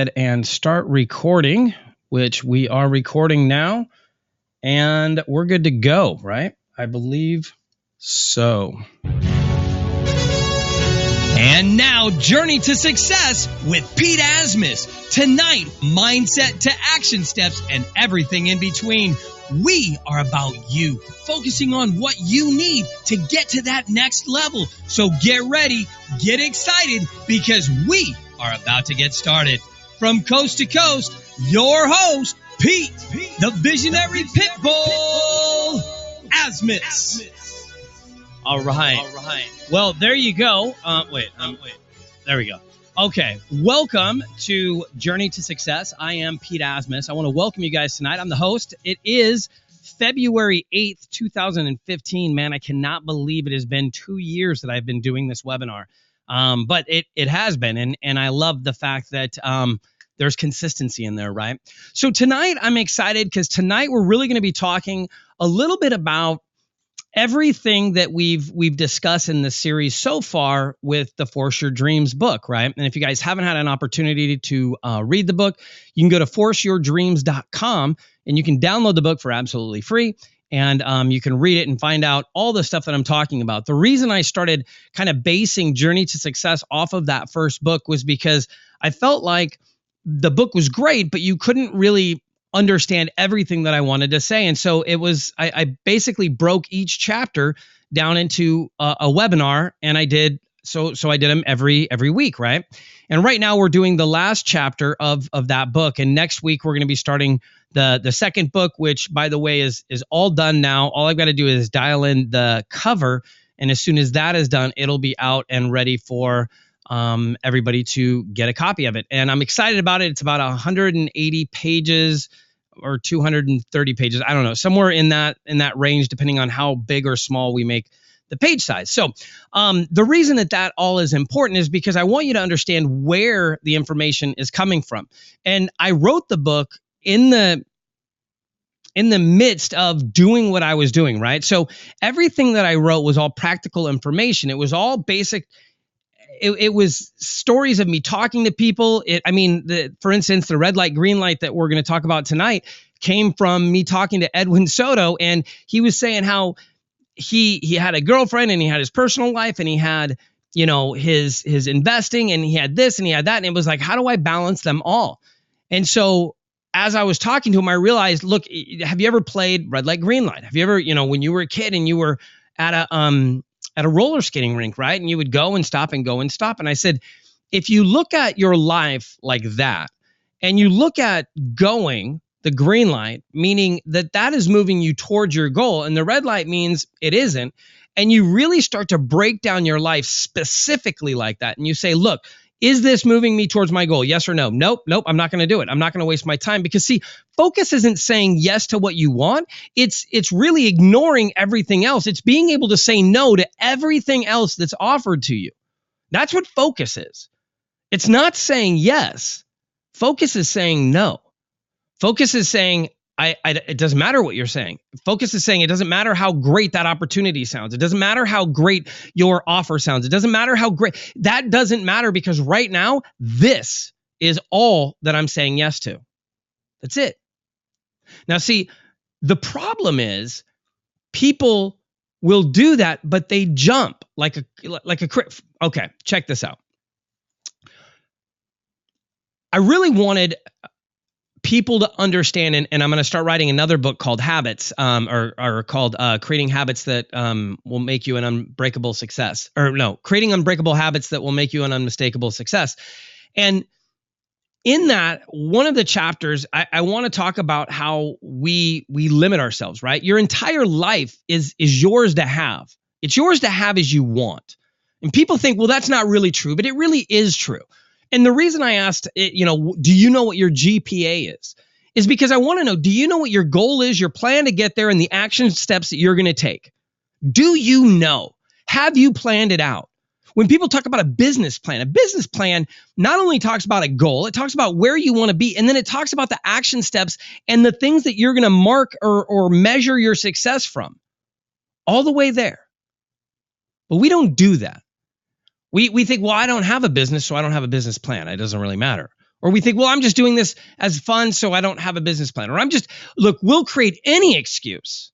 And start recording, which we are recording now, and we're good to go, right? I believe so. And now, Journey to Success with Pete Asmus. Tonight, mindset to action steps and everything in between. We are about you, focusing on what you need to get to that next level. So get ready, get excited, because we are about to get started. From coast to coast, your host, Pete, the visionary pitbull, Asmus. All right. Well, there you go. Wait. There we go. Okay. Welcome to Journey to Success. I am Pete Asmus. I want to welcome you guys tonight. I'm the host. It is February 8th, 2015. Man, I cannot believe it has been 2 years that I've been doing this webinar. But it has been. And I love the fact that there's consistency in there, right? So tonight I'm excited because tonight we're really going to be talking a little bit about everything that we've discussed in this series so far with the Force Your Dreams book, right? And if you guys haven't had an opportunity to read the book, you can go to forceyourdreams.com and you can download the book for absolutely free. And you can read it and find out all the stuff that I'm talking about. The reason I started kind of basing Journey to Success off of that first book was because I felt like the book was great, but you couldn't really understand everything that I wanted to say. And so it was, I basically broke each chapter down into a webinar, and I did, so I did them every week, right? And right now we're doing the last chapter of that book. And next week we're going to be starting the second book, which by the way is all done now. All I've got to do is dial in the cover. And as soon as that is done, it'll be out and ready for everybody to get a copy of it. And I'm excited about it. It's about 180 pages or 230 pages. I don't know, somewhere in that range, depending on how big or small we make the page size. So the reason that all is important is because I want you to understand where the information is coming from. And I wrote the book in the midst of doing what I was doing, right? So everything that I wrote was all practical information. It was all basic. It was stories of me talking to people. For instance, the red light, green light that we're going to talk about tonight came from me talking to Edwin Soto. And he was saying how he had a girlfriend and he had his personal life and he had, his investing and he had this and he had that. And it was like, how do I balance them all? And so as I was talking to him, I realized, look, have you ever played red light, green light? Have you ever, when you were a kid and you were at a roller skating rink, right? And you would go and stop and go and stop. And I said, if you look at your life like that, and you look at going the green light, meaning that is moving you towards your goal, and the red light means it isn't, and you really start to break down your life specifically like that, and you say, look, is this moving me towards my goal? Yes or no? Nope, I'm not going to do it. I'm not going to waste my time because see, focus isn't saying yes to what you want. It's really ignoring everything else. It's being able to say no to everything else that's offered to you. That's what focus is. It's not saying yes. Focus is saying no. Focus is saying, it doesn't matter what you're saying. Focus is saying it doesn't matter how great that opportunity sounds. It doesn't matter how great your offer sounds. It doesn't matter how great. That doesn't matter because right now, this is all that I'm saying yes to. That's it. Now, see, the problem is people will do that, but they jump like a crit. Okay, check this out. I really wanted people to understand, and I'm going to start writing another book called Habits, or called Creating Habits That Will Make You an Unbreakable Success. Or no, Creating Unbreakable Habits That Will Make You an Unmistakable Success. And in that, one of the chapters, I want to talk about how we limit ourselves, right? Your entire life is yours to have. It's yours to have as you want. And people think, well, that's not really true, but it really is true. And the reason I asked, do you know what your GPA is because I want to know, do you know what your goal is, your plan to get there, and the action steps that you're going to take? Do you know? Have you planned it out? When people talk about a business plan not only talks about a goal, it talks about where you want to be, and then it talks about the action steps and the things that you're going to mark or measure your success from, all the way there. But we don't do that. We think, well, I don't have a business, so I don't have a business plan. It doesn't really matter. Or we think, well, I'm just doing this as fun so I don't have a business plan. Or look, we'll create any excuse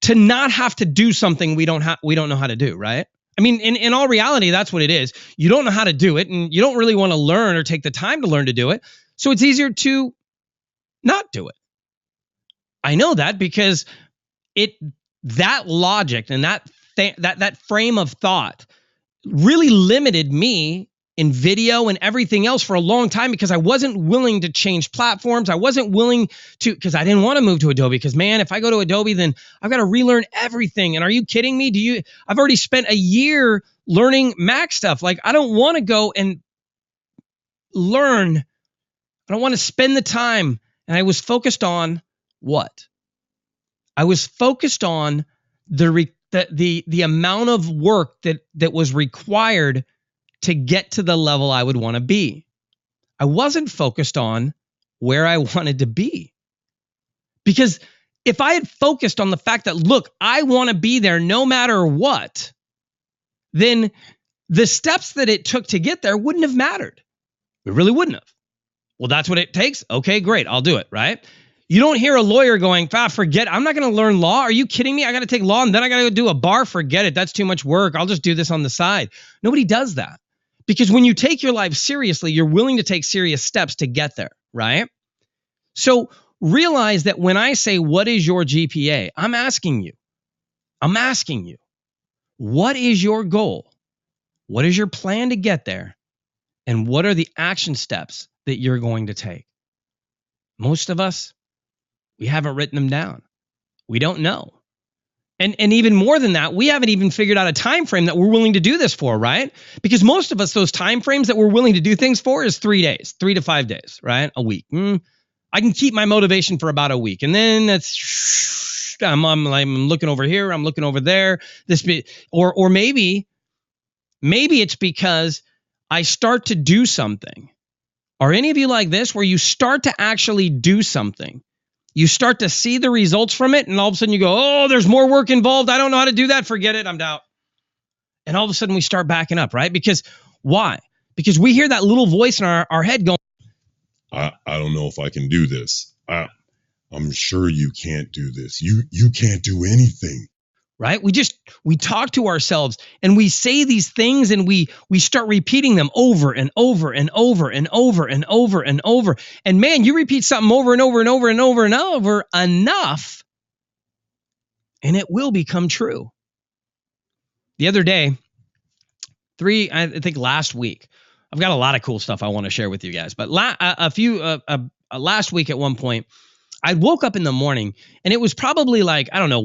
to not have to do something we don't know how to do, right? I mean, in all reality, that's what it is. You don't know how to do it, and you don't really want to learn or take the time to learn to do it. So it's easier to not do it. I know that because that logic and that frame of thought really limited me in video and everything else for a long time because I wasn't willing to change platforms. I wasn't willing to, because I didn't want to move to Adobe because, man, if I go to Adobe, then I've got to relearn everything. And are you kidding me? I've already spent a year learning Mac stuff. Like, I don't want to go and learn. I don't want to spend the time. And I was focused on what? I was focused on the amount of work that was required to get to the level I would want to be. I wasn't focused on where I wanted to be. Because if I had focused on the fact that, look, I want to be there no matter what, then the steps that it took to get there wouldn't have mattered. It really wouldn't have. Well, that's what it takes? Okay, great, I'll do it, right? You don't hear a lawyer going, forget it. I'm not going to learn law. Are you kidding me? I got to take law and then I got to go do a bar. Forget it. That's too much work. I'll just do this on the side. Nobody does that. Because when you take your life seriously, you're willing to take serious steps to get there, right? So realize that when I say, what is your GPA? I'm asking you, what is your goal? What is your plan to get there? And what are the action steps that you're going to take? Most of us, we haven't written them down. We don't know. And even more than that, we haven't even figured out a time frame that we're willing to do this for, right? Because most of us, those time frames that we're willing to do things for is 3 days, 3 to 5 days, right? A week. I can keep my motivation for about a week. And then I'm looking over here, I'm looking over there. Or maybe it's because I start to do something. Are any of you like this, where you start to actually do something? You start to see the results from it, and all of a sudden you go, oh, there's more work involved. I don't know how to do that. Forget it. I'm out. And all of a sudden we start backing up, right? Because why? Because we hear that little voice in our head going, I don't know if I can do this. I'm sure you can't do this. You can't do anything. Right? We talk to ourselves and we say these things and we start repeating them over and over and over and over and over and over. And man, you repeat something over and over and over and over and over enough, and it will become true. The other day, I think last week, I've got a lot of cool stuff I want to share with you guys, but last week at one point, I woke up in the morning and it was probably like, I don't know,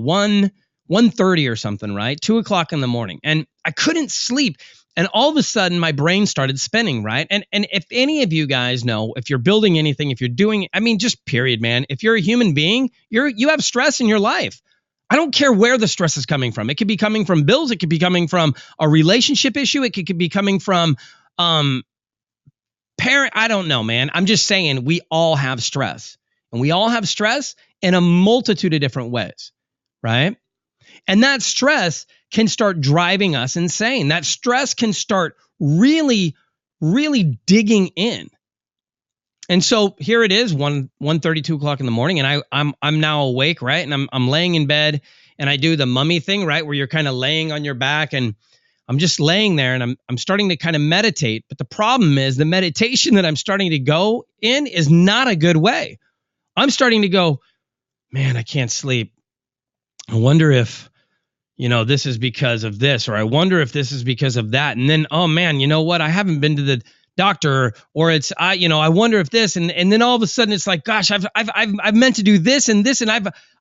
1:30 or something, right? 2 o'clock in the morning. And I couldn't sleep. And all of a sudden my brain started spinning, right? And if any of you guys know, if you're building anything, if you're doing, just period, man, if you're a human being, you have stress in your life. I don't care where the stress is coming from. It could be coming from bills. It could be coming from a relationship issue. It could be coming from parent. I don't know, man. I'm just saying we all have stress. And we all have stress in a multitude of different ways, right? And that stress can start driving us insane. That stress can start really, really digging in. And so here it is, 1:30, 2 o'clock in the morning, and I'm now awake, right? And I'm laying in bed, and I do the mummy thing, right, where you're kind of laying on your back, and I'm just laying there, and I'm starting to kind of meditate. But the problem is the meditation that I'm starting to go in is not a good way. I'm starting to go, man, I can't sleep. I wonder if this is because of this, or I wonder if this is because of that. And then, oh man, you know what? I haven't been to the doctor, or it's, I wonder if this, and then all of a sudden it's like, gosh, I've meant to do this and this, and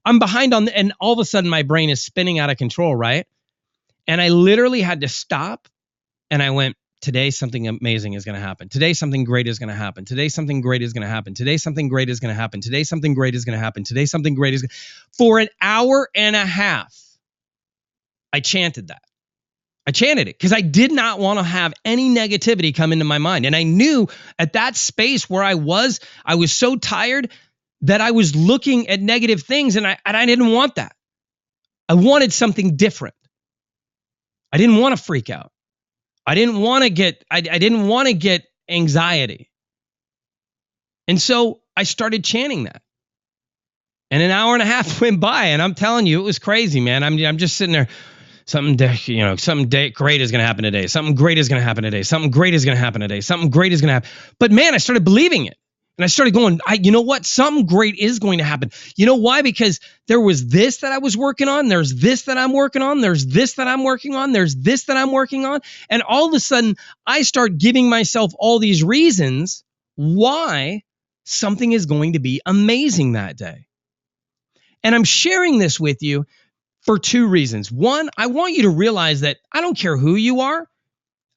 I'm behind on, and all of a sudden my brain is spinning out of control, right? And I literally had to stop, and I went, today something amazing is going to happen. Today something great is going to happen. Today something great is going to happen. Today something great is going to happen. Today something great is going to happen. Today something great is for an hour and a half. I chanted that. I chanted it because I did not want to have any negativity come into my mind. And I knew at that space where I was so tired that I was looking at negative things, and I didn't want that. I wanted something different. I didn't want to freak out. I didn't want to get anxiety. And so I started chanting that. And an hour and a half went by, and I'm telling you, it was crazy, man. I'm just sitting there. Something great is going to happen today. Something great is going to happen today. Something great is going to happen today. Something great is going to happen. But man, I started believing it. And I started going, you know what? Something great is going to happen. You know why? Because there was this that I was working on. There's this that I'm working on. There's this that I'm working on. There's this that I'm working on. And all of a sudden, I start giving myself all these reasons why something is going to be amazing that day. And I'm sharing this with you for two reasons. One, I want you to realize that I don't care who you are.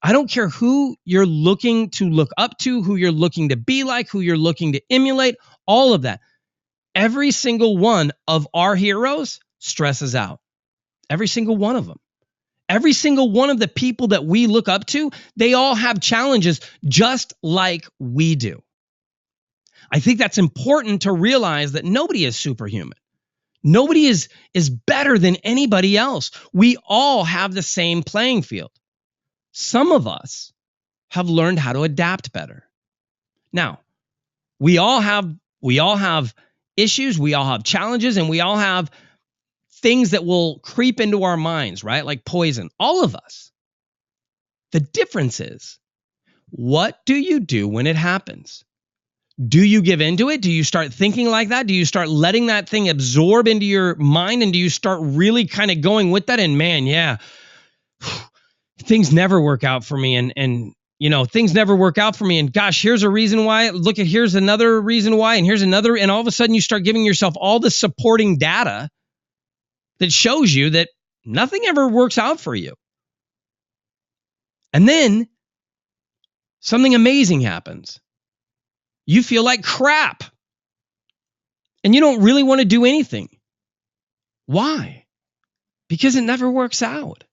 I don't care who you're looking to look up to, who you're looking to be like, who you're looking to emulate, all of that. Every single one of our heroes stresses out. Every single one of them. Every single one of the people that we look up to, they all have challenges just like we do. I think that's important to realize that nobody is superhuman. Nobody is better than anybody else. We all have the same playing field. Some of us have learned how to adapt better. Now, we all have issues, we all have challenges, and we all have things that will creep into our minds, right? Like poison. All of us. The difference is, what do you do when it happens? Do you give into it? Do you start thinking like that? Do you start letting that thing absorb into your mind? And do you start really kind of going with that? And man, yeah, things never work out for me. And things never work out for me. And gosh, here's a reason why. Here's another reason why. And here's another. And all of a sudden you start giving yourself all the supporting data that shows you that nothing ever works out for you. And then something amazing happens. You feel like crap. And you don't really want to do anything. Why? Because it never works out.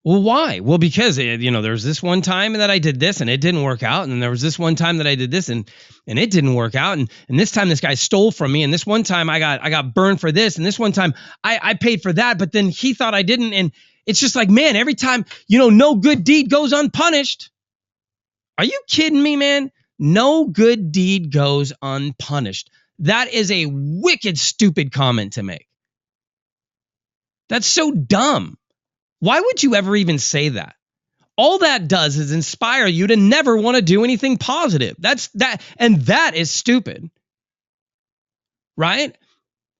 Well, why? Well, because there's this one time that I did this and it didn't work out. And then there was this one time that I did this and it didn't work out. And this time this guy stole from me. And this one time I got burned for this. And this one time I paid for that. But then he thought I didn't. And it's just like, man, every time, no good deed goes unpunished. Are you kidding me, man? No good deed goes unpunished. That is a wicked, stupid comment to make. That's so dumb. Why would you ever even say that? All that does is inspire you to never want to do anything positive. And that is stupid. Right?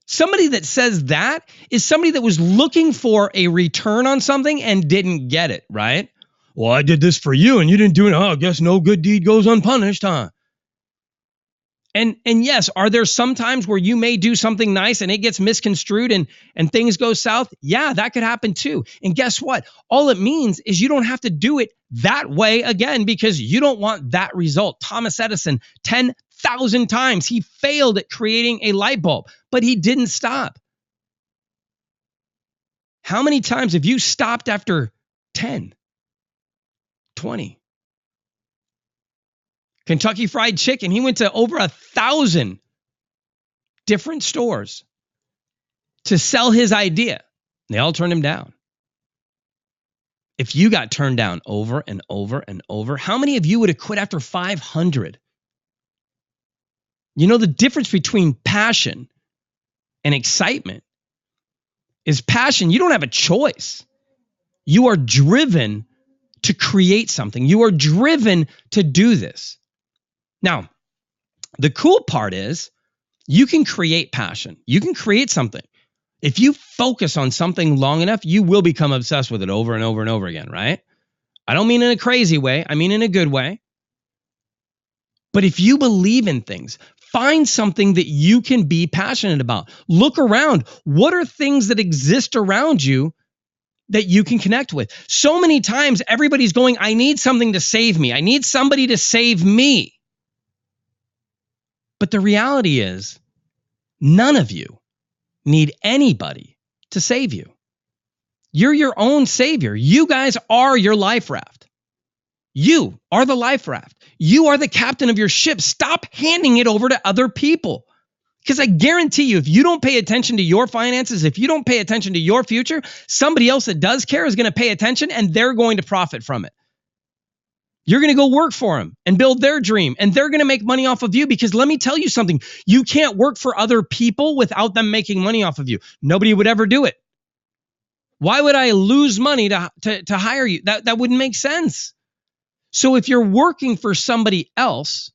Somebody that says that is somebody that was looking for a return on something and didn't get it, right? Well, I did this for you and you didn't do it. Oh, I guess no good deed goes unpunished, huh? And yes, are there some times where you may do something nice and it gets misconstrued and things go south? Yeah, that could happen too. And guess what? All it means is you don't have to do it that way again because you don't want that result. Thomas Edison, 10,000 times he failed at creating a light bulb, but he didn't stop. How many times have you stopped after 10? 20. Kentucky Fried Chicken. He went to over 1,000 different stores to sell his idea. They all turned him down. If you got turned down over and over and over, how many of you would have quit after 500? The difference between passion and excitement is passion. You don't have a choice. You are driven to create something. You are driven to do this. Now, the cool part is you can create passion. You can create something. If you focus on something long enough, you will become obsessed with it over and over and over again, right? I don't mean in a crazy way. I mean in a good way. But if you believe in things, find something that you can be passionate about. Look around. What are things that exist around you that you can connect with? So many times everybody's going, I need something to save me. I need somebody to save me. But the reality is, none of you need anybody to save you. You're your own savior. You guys are your life raft. You are the life raft. You are the captain of your ship. Stop handing it over to other people. Because I guarantee you, if you don't pay attention to your finances, if you don't pay attention to your future, somebody else that does care is going to pay attention and they're going to profit from it. You're going to go work for them and build their dream, and they're going to make money off of you, because let me tell you something. You can't work for other people without them making money off of you. Nobody would ever do it. Why would I lose money to hire you? That wouldn't make sense. So if you're working for somebody else,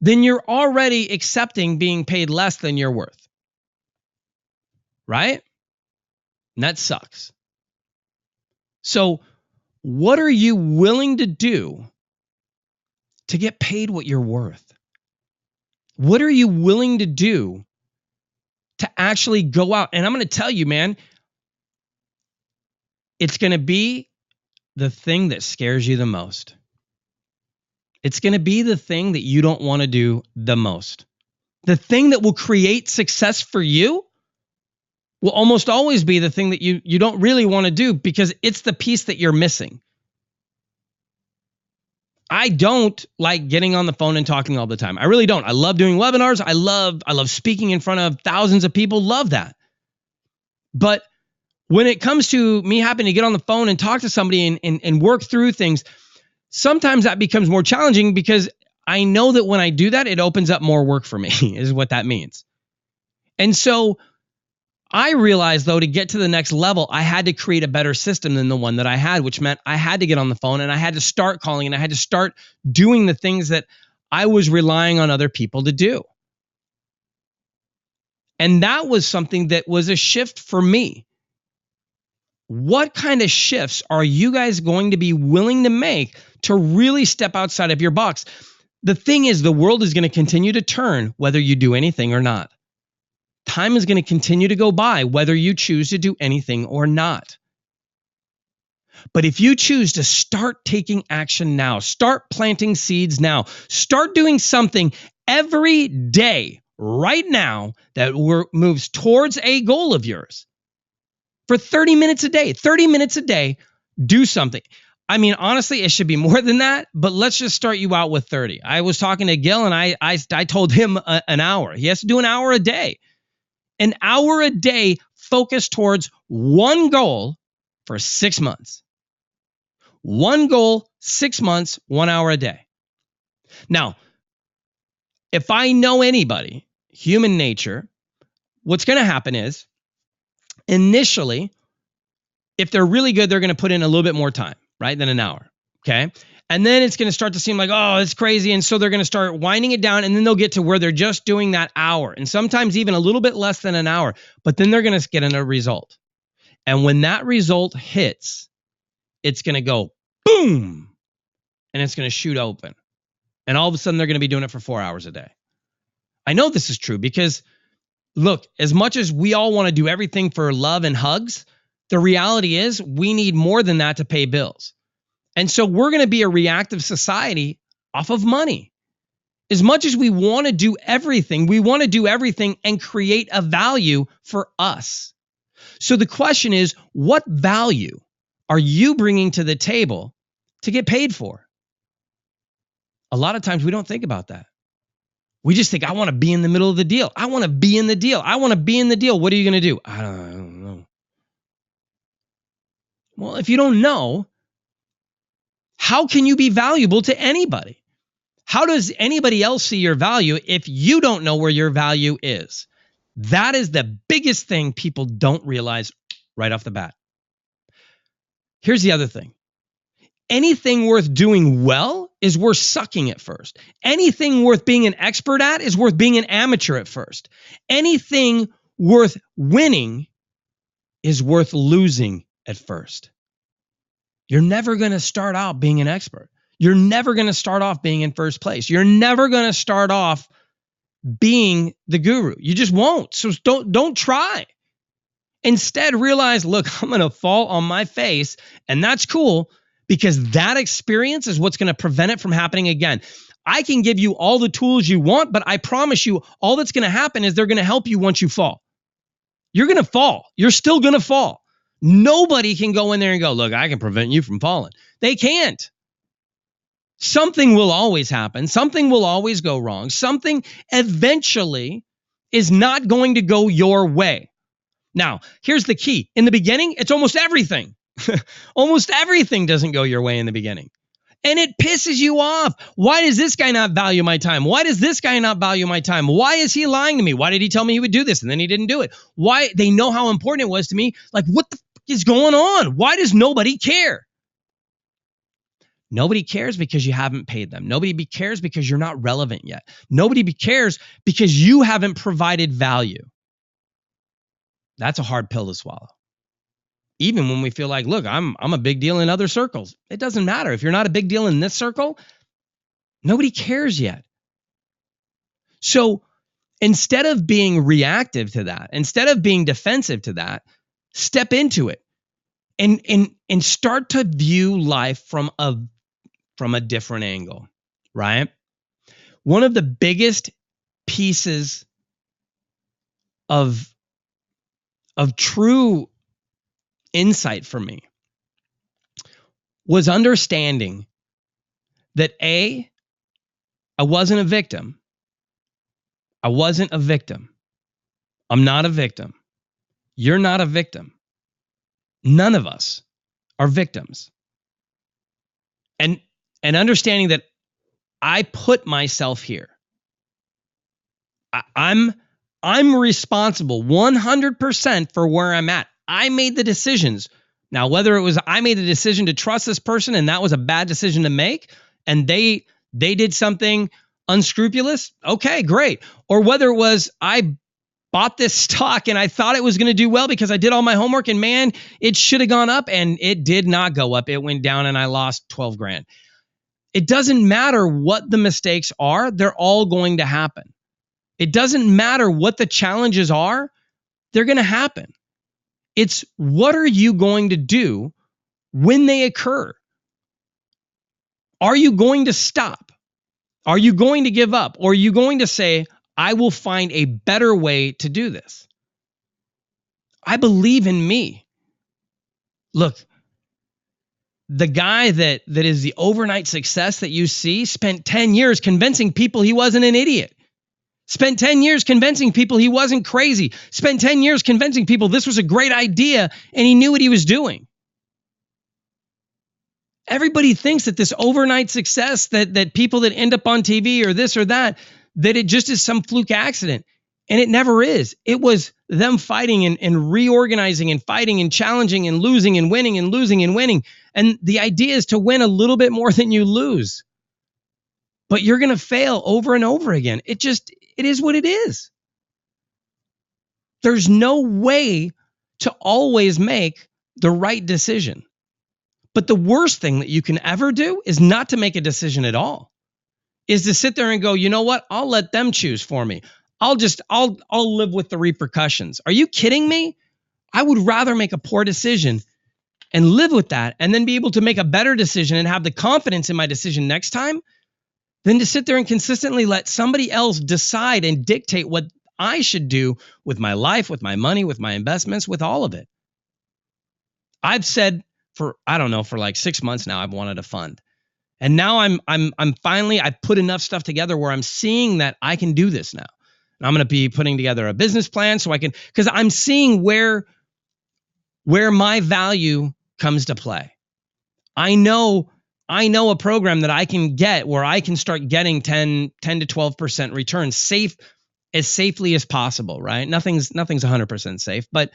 then you're already accepting being paid less than you're worth. Right? And that sucks. So what are you willing to do to get paid what you're worth? What are you willing to do to actually go out? And I'm going to tell you, man, it's going to be the thing that scares you the most. It's going to be the thing that you don't want to do the most. The thing that will create success for you will almost always be the thing that you don't really want to do, because it's the piece that you're missing. I don't like getting on the phone and talking all the time. I really don't. I love doing webinars. I love speaking in front of thousands of people. Love that. But when it comes to me having to get on the phone and talk to somebody and work through things, sometimes that becomes more challenging, because I know that when I do that, it opens up more work for me, is what that means. And so I realized, though, to get to the next level, I had to create a better system than the one that I had, which meant I had to get on the phone and I had to start calling and I had to start doing the things that I was relying on other people to do. And that was something that was a shift for me. What kind of shifts are you guys going to be willing to make to really step outside of your box? The thing is, the world is going to continue to turn whether you do anything or not. Time is going to continue to go by whether you choose to do anything or not. But if you choose to start taking action now, start planting seeds now, start doing something every day right now that moves towards a goal of yours, for 30 minutes a day, do something. I mean, honestly, it should be more than that, but let's just start you out with 30. I was talking to Gil and I told him an hour. He has to do an hour a day. An hour a day focused towards one goal for 6 months. One goal, 6 months, 1 hour a day. Now, if I know anybody, human nature, what's going to happen is, initially, if they're really good, they're going to put in a little bit more time, right, than an hour, okay? And then it's going to start to seem like, oh, it's crazy. And so they're going to start winding it down, and then they'll get to where they're just doing that hour, and sometimes even a little bit less than an hour, but then they're going to get in a result. And when that result hits, it's going to go boom, and it's going to shoot open. And all of a sudden, they're going to be doing it for 4 hours a day. I know this is true because, look, as much as we all want to do everything for love and hugs, the reality is we need more than that to pay bills. And so we're going to be a reactive society off of money. As much as we want to do everything, we want to do everything and create a value for us. So the question is, what value are you bringing to the table to get paid for? A lot of times we don't think about that. We just think, I want to be in the middle of the deal. I want to be in the deal. I want to be in the deal. What are you going to do? I don't know. Well, if you don't know, how can you be valuable to anybody? How does anybody else see your value if you don't know where your value is? That is the biggest thing people don't realize right off the bat. Here's the other thing. Anything worth doing well is worth sucking at first. Anything worth being an expert at is worth being an amateur at first. Anything worth winning is worth losing at first. You're never going to start out being an expert. You're never going to start off being in first place. You're never going to start off being the guru. You just won't. So don't try. Instead, realize, look, I'm going to fall on my face, and that's cool, because that experience is what's going to prevent it from happening again. I can give you all the tools you want, but I promise you, all that's going to happen is they're going to help you once you fall. You're going to fall. You're still going to fall. Nobody can go in there and go, look, I can prevent you from falling. They can't. Something will always happen. Something will always go wrong. Something eventually is not going to go your way. Now, here's the key. In the beginning, it's almost everything. Almost everything doesn't go your way in the beginning. And it pisses you off. Why does this guy not value my time? Why does this guy not value my time? Why is he lying to me? Why did he tell me he would do this and then he didn't do it? Why? They know how important it was to me. Like, what the fuck is going on? Why does nobody care? Nobody cares because you haven't paid them. Nobody cares because you're not relevant yet. Nobody cares because you haven't provided value. That's a hard pill to swallow. Even when we feel like, look, I'm a big deal in other circles. It doesn't matter. If you're not a big deal in this circle, nobody cares yet. So instead of being reactive to that, instead of being defensive to that, step into it and start to view life from a different angle, right? One of the biggest pieces of true insight for me was understanding that I wasn't a victim. I wasn't a victim. I'm not a victim. You're not a victim. None of us are victims. And understanding that I put myself here. I'm responsible 100% for where I'm at. I made the decisions. Now, whether it was I made the decision to trust this person and that was a bad decision to make, and they did something unscrupulous, okay, great. Or whether it was I bought this stock and I thought it was going to do well because I did all my homework and man, it should have gone up and it did not go up. It went down and I lost 12 grand. It doesn't matter what the mistakes are. They're all going to happen. It doesn't matter what the challenges are. They're going to happen. It's what are you going to do when they occur? Are you going to stop? Are you going to give up? Or are you going to say, I will find a better way to do this? I believe in me. Look, the guy that is the overnight success that you see spent 10 years convincing people he wasn't an idiot. Spent 10 years convincing people he wasn't crazy. Spent 10 years convincing people this was a great idea and he knew what he was doing. Everybody thinks that this overnight success, that people that end up on TV or this or that it just is some fluke accident. And it never is. It was them fighting and reorganizing and fighting and challenging and losing and winning and losing and winning. And the idea is to win a little bit more than you lose. But you're going to fail over and over again. It is what it is. There's no way to always make the right decision. But the worst thing that you can ever do is not to make a decision at all. Is to sit there and go, you know what? I'll let them choose for me. I'll live with the repercussions. Are you kidding me? I would rather make a poor decision and live with that and then be able to make a better decision and have the confidence in my decision next time than to sit there and consistently let somebody else decide and dictate what I should do with my life, with my money, with my investments, with all of it. I've said for like 6 months now, I've wanted a fund. And now I'm finally, I've put enough stuff together where I'm seeing that I can do this now. And I'm going to be putting together a business plan so I can, because I'm seeing where my value comes to play. I know a program that I can get where I can start getting 10 to 12% returns as safely as possible, right? Nothing's 100% safe, but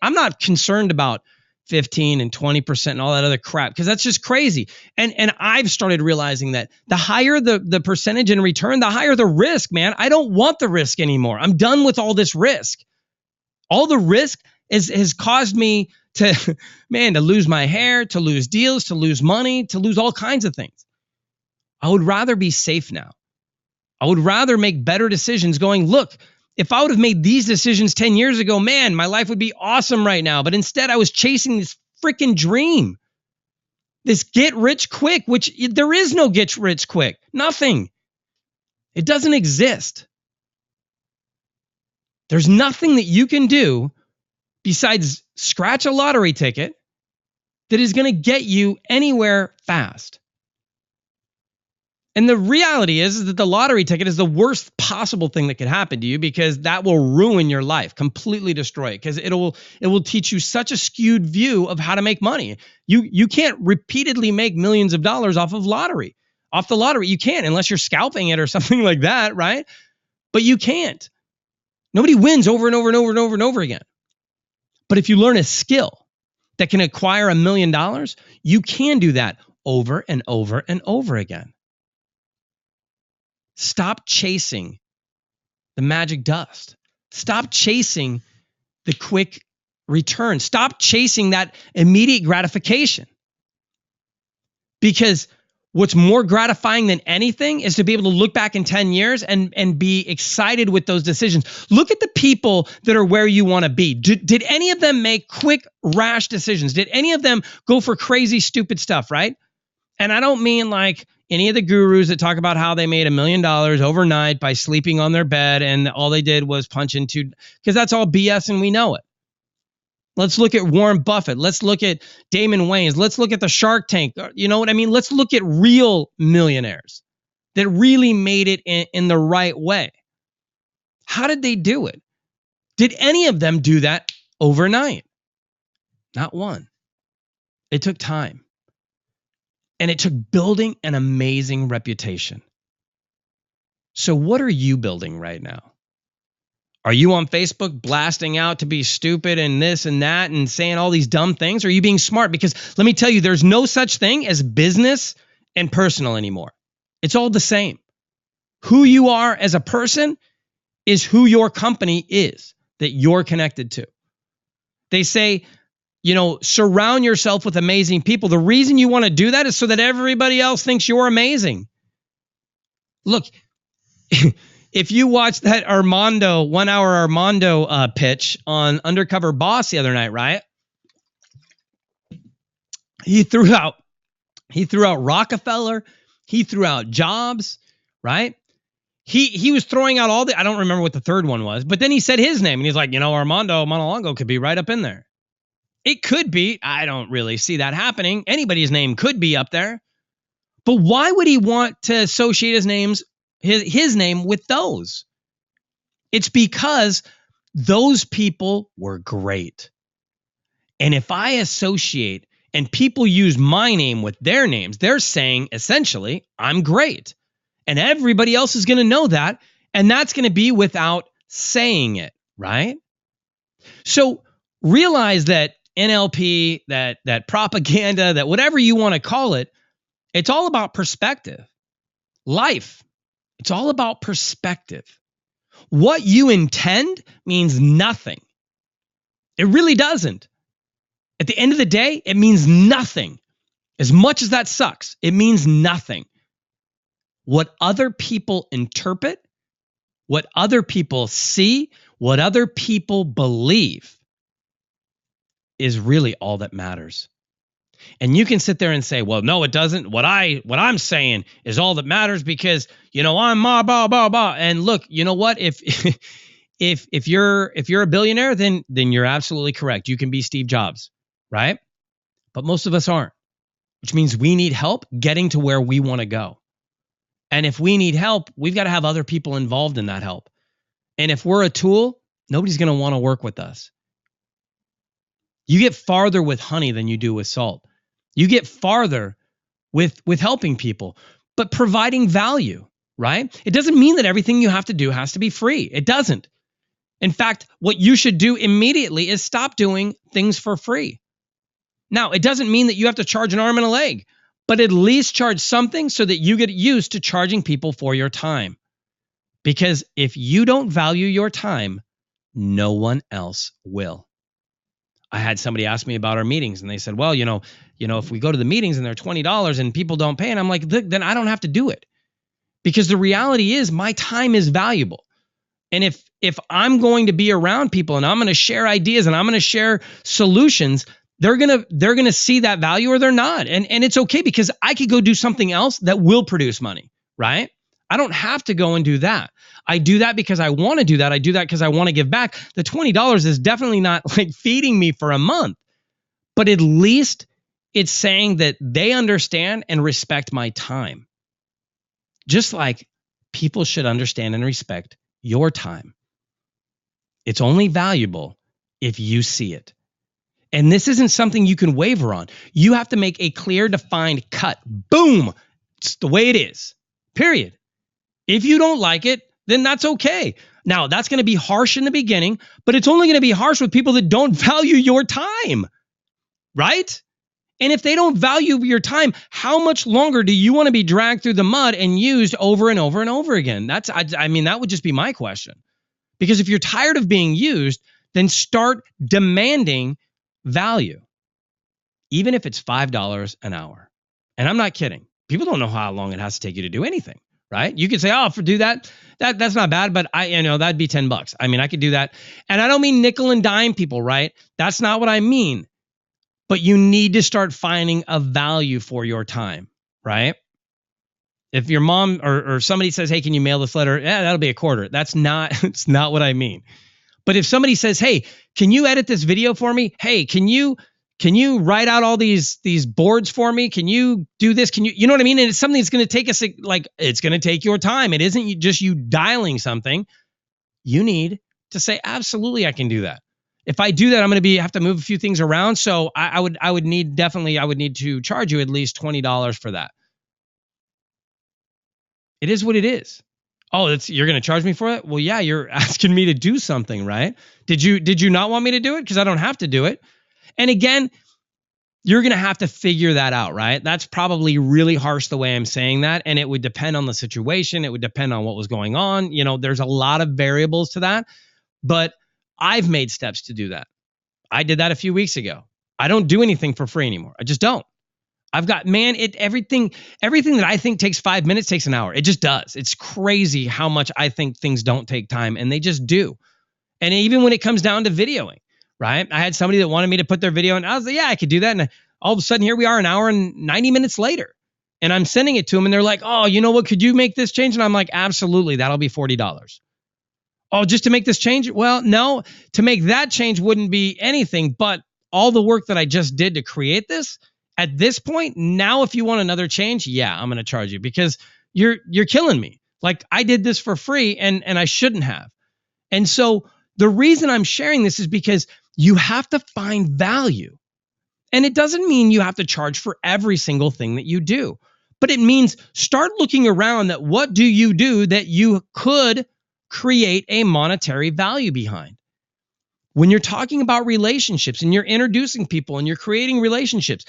I'm not concerned about 15 and 20% and all that other crap, because that's just crazy. And I've started realizing that the higher the percentage in return, the higher the risk, man. I don't want the risk anymore. I'm done with all this risk. All the risk has caused me to lose my hair, to lose deals, to lose money, to lose all kinds of things. I would rather be safe now. I would rather make better decisions going, look, if I would have made these decisions 10 years ago, man, my life would be awesome right now. But instead, I was chasing this freaking dream. This get rich quick, which there is no get rich quick. Nothing. It doesn't exist. There's nothing that you can do besides scratch a lottery ticket that is going to get you anywhere fast. And the reality is that the lottery ticket is the worst possible thing that could happen to you, because that will ruin your life, completely destroy it, because it will teach you such a skewed view of how to make money. You can't repeatedly make millions of dollars off the lottery. You can't, unless you're scalping it or something like that, right? But you can't. Nobody wins over and over and over and over and over again. But if you learn a skill that can acquire $1 million, you can do that over and over and over again. Stop chasing the magic dust. Stop chasing the quick return. Stop chasing that immediate gratification. Because what's more gratifying than anything is to be able to look back in 10 years and be excited with those decisions. Look at the people that are where you want to be. Did any of them make quick, rash decisions? Did any of them go for crazy, stupid stuff, right? And I don't mean like any of the gurus that talk about how they made $1 million overnight by sleeping on their bed and all they did was punch into, because that's all BS and we know it. Let's look at Warren Buffett. Let's look at Damon Wayans. Let's look at the Shark Tank. You know what I mean? Let's look at real millionaires that really made it in the right way. How did they do it? Did any of them do that overnight? Not one. It took time. And it took building an amazing reputation. So what are you building right now? Are you on Facebook blasting out to be stupid and this and that and saying all these dumb things? Or are you being smart? Because let me tell you, there's no such thing as business and personal anymore. It's all the same. Who you are as a person is who your company is that you're connected to. They say, surround yourself with amazing people. The reason you want to do that is so that everybody else thinks you're amazing. Look, if you watched that 1 hour Armando pitch on Undercover Boss the other night, right? He threw out Rockefeller, he threw out Jobs, right? He was throwing out I don't remember what the third one was, but then he said his name and he's like, Armando Montalongo could be right up in there. It could be. I don't really see that happening. Anybody's name could be up there. But why would he want to associate his name with those? It's because those people were great. And if I associate and people use my name with their names, they're saying essentially, I'm great. And everybody else is going to know that. And that's going to be without saying it, right? So realize that NLP, that propaganda, that whatever you want to call it, it's all about perspective. Life, it's all about perspective. What you intend means nothing. It really doesn't. At the end of the day, it means nothing. As much as that sucks, it means nothing. What other people interpret, what other people see, what other people believe is really all that matters. And you can sit there and say, well, no, it doesn't. What I'm saying is all that matters because, I'm blah, blah, blah. And look, you know what? If you're a billionaire, then you're absolutely correct. You can be Steve Jobs, right? But most of us aren't, which means we need help getting to where we want to go. And if we need help, we've got to have other people involved in that help. And if we're a tool, nobody's going to want to work with us. You get farther with honey than you do with salt. You get farther with helping people, but providing value, right? It doesn't mean that everything you have to do has to be free. It doesn't. In fact, what you should do immediately is stop doing things for free. Now, it doesn't mean that you have to charge an arm and a leg, but at least charge something so that you get used to charging people for your time. Because if you don't value your time, no one else will. I had somebody ask me about our meetings and they said, well, if we go to the meetings and they're $20 and people don't pay, and I'm like, then I don't have to do it. Because the reality is my time is valuable. And if I'm going to be around people and I'm going to share ideas and I'm going to share solutions, they're going to see that value or they're not. And it's okay because I could go do something else that will produce money, right? I don't have to go and do that. I do that because I want to do that. I do that because I want to give back. The $20 is definitely not like feeding me for a month, but at least it's saying that they understand and respect my time. Just like people should understand and respect your time. It's only valuable if you see it. And this isn't something you can waver on. You have to make a clear, defined cut. Boom. It's the way it is. Period. If you don't like it, then that's okay. Now, that's going to be harsh in the beginning, but it's only going to be harsh with people that don't value your time, right? And if they don't value your time, how much longer do you want to be dragged through the mud and used over and over and over again? I mean, that would just be my question. Because if you're tired of being used, then start demanding value, even if it's $5 an hour. And I'm not kidding. People don't know how long it has to take you to do anything, right? You could say, oh, for do that's not bad, but that'd be $10. I mean, I could do that. And I don't mean nickel and dime people, right? That's not what I mean. But you need to start finding a value for your time, right? If your mom or somebody says, hey, can you mail this letter? Yeah, that'll be $0.25. It's not what I mean. But if somebody says, hey, can you edit this video for me? Hey, can you write out all these boards for me? Can you do this? You know what I mean? And it's something that's going to take us, like, it's going to take your time. It isn't just you dialing something. You need to say, absolutely, I can do that. If I do that, I'm going to have to move a few things around. So I would need to charge you at least $20 for that. It is what it is. Oh, you're going to charge me for it? Well, yeah, you're asking me to do something, right? Did you not want me to do it? Because I don't have to do it. And again, you're going to have to figure that out, right? That's probably really harsh the way I'm saying that. And it would depend on the situation. It would depend on what was going on. There's a lot of variables to that. But I've made steps to do that. I did that a few weeks ago. I don't do anything for free anymore. I just don't. I've got, everything that I think takes 5 minutes takes an hour. It just does. It's crazy how much I think things don't take time, and they just do. And even when it comes down to videoing, right? I had somebody that wanted me to put their video in. I was like, yeah, I could do that. And all of a sudden, here we are an hour and 90 minutes later. And I'm sending it to them, and they're like, oh, you know what? Could you make this change? And I'm like, absolutely. That'll be $40. Oh, just to make this change? Well, no, to make that change wouldn't be anything, but all the work that I just did to create this, at this point, now if you want another change, yeah, I'm going to charge you because you're killing me. Like, I did this for free and I shouldn't have. And so the reason I'm sharing this is because you have to find value. And it doesn't mean you have to charge for every single thing that you do, but it means start looking around at what do you do that you could create a monetary value behind. When you're talking about relationships and you're introducing people and you're creating relationships,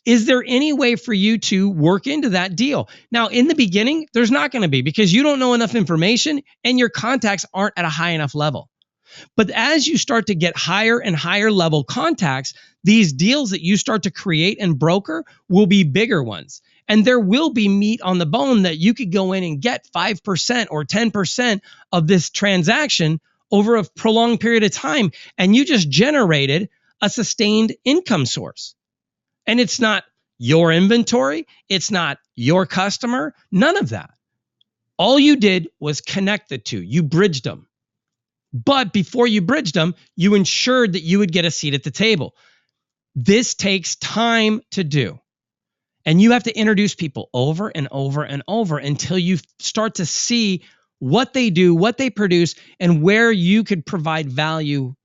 is there any way for you to work into that deal? Now, in the beginning, there's not going to be because you don't know enough information and your contacts aren't at a high enough level. But as you start to get higher and higher level contacts, these deals that you start to create and broker will be bigger ones. And there will be meat on the bone that you could go in and get 5% or 10% of this transaction over a prolonged period of time. And you just generated a sustained income source. And it's not your inventory. It's not your customer. None of that. All you did was connect the two. You bridged them. But before you bridged them, you ensured that you would get a seat at the table. This takes time to do. And you have to introduce people over and over and over until you start to see what they do, what they produce, and where you could provide value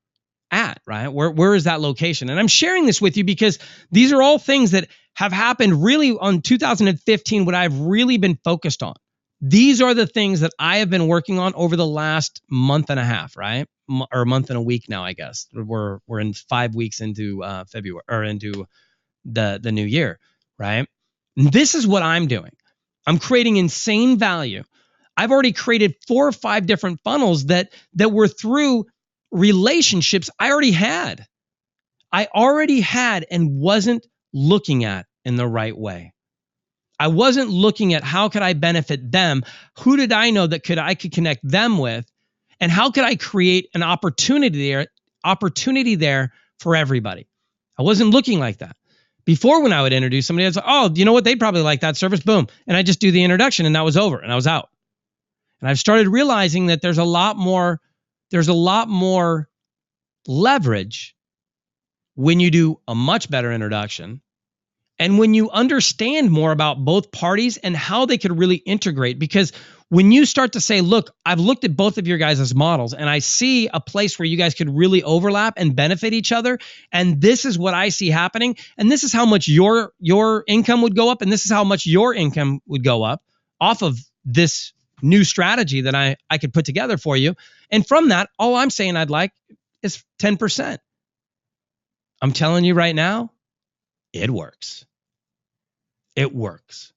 at, right? Where is that location? And I'm sharing this with you because these are all things that have happened really on 2015, what I've really been focused on. These are the things that I have been working on over the last month and a half, right? Or a month and a week now, I guess. We're in 5 weeks into February or into the new year, right? And this is what I'm doing. I'm creating insane value. I've already created 4 or 5 different funnels that were through relationships I already had and wasn't looking at in the right way. I wasn't looking at how could I benefit them? Who did I know that I could connect them with? And how could I create an opportunity there for everybody? I wasn't looking like that. Before, when I would introduce somebody, I was like, oh, you know what? They'd probably like that service. Boom. And I just do the introduction and that was over and I was out. And I've started realizing that there's a lot more leverage when you do a much better introduction And when you understand more about both parties and how they could really integrate, because when you start to say, look, I've looked at both of your guys as models and I see a place where you guys could really overlap and benefit each other. And this is what I see happening. And this is how much your income would go up. And this is how much your income would go up off of this new strategy that I could put together for you. And from that, all I'm saying I'd like is 10%. I'm telling you right now, it works. It works.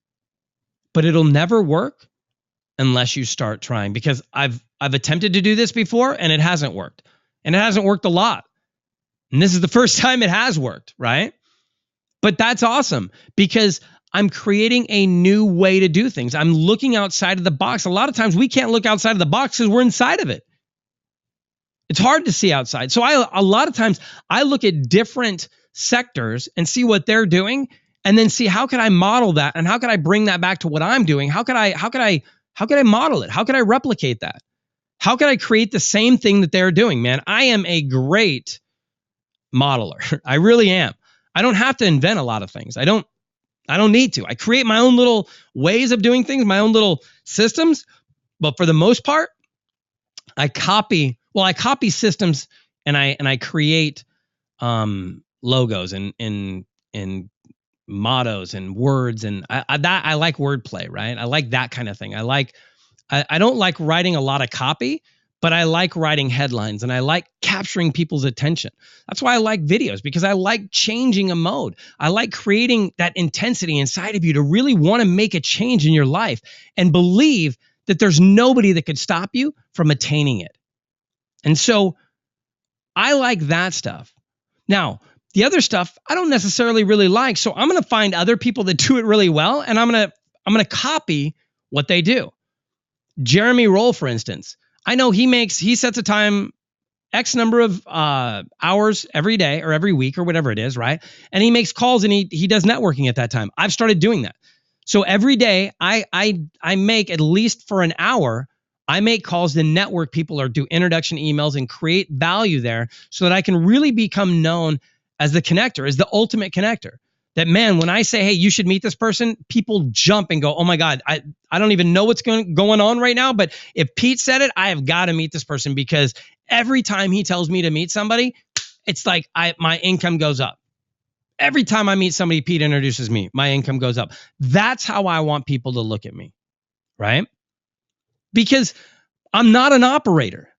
But it'll never work unless you start trying, because I've attempted to do this before and it hasn't worked. And it hasn't worked a lot. And this is the first time it has worked, right? But that's awesome because I'm creating a new way to do things. I'm looking outside of the box. A lot of times we can't look outside of the box because we're inside of it. It's hard to see outside. So a lot of times I look at different sectors and see what they're doing and then see how can I model that and how can I bring that back to what I'm doing? How could I model it? How could I replicate that? How can I create the same thing that they're doing, man? I am a great modeler. I really am. I don't have to invent a lot of things. I don't need to. I create my own little ways of doing things, my own little systems, but for the most part, I copy systems and I create logos and mottos and words, and I like wordplay, right? I like that kind of thing. I don't like writing a lot of copy, but I like writing headlines and I like capturing people's attention. That's why I like videos, because I like changing a mode. I like creating that intensity inside of you to really want to make a change in your life and believe that there's nobody that could stop you from attaining it. And so I like that stuff. Now, the other stuff I don't necessarily really like. So I'm going to find other people that do it really well, and I'm going to copy what they do. Jeremy Roll, for instance, I know he sets a time, X number of hours every day or every week or whatever it is, right? And he makes calls and he does networking at that time. I've started doing that. So every day I make at least for an hour, I make calls to network people or do introduction emails and create value there so that I can really become known as the connector, as the ultimate connector. That, man, when I say, hey, you should meet this person, people jump and go, oh my God, I don't even know what's going on right now. But if Pete said it, I have got to meet this person, because every time he tells me to meet somebody, it's like my income goes up. Every time I meet somebody, Pete introduces me, my income goes up. That's how I want people to look at me, right? Because I'm not an operator.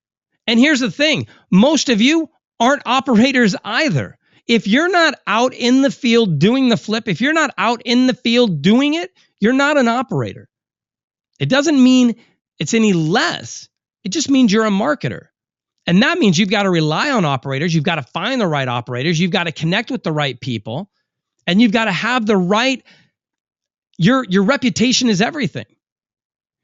And here's the thing. Most of you aren't operators either. If you're not out in the field doing the flip, if you're not out in the field doing it, you're not an operator. It doesn't mean it's any less. It just means you're a marketer. And that means you've got to rely on operators. You've got to find the right operators. You've got to connect with the right people. And you've got to have the right, your reputation is everything.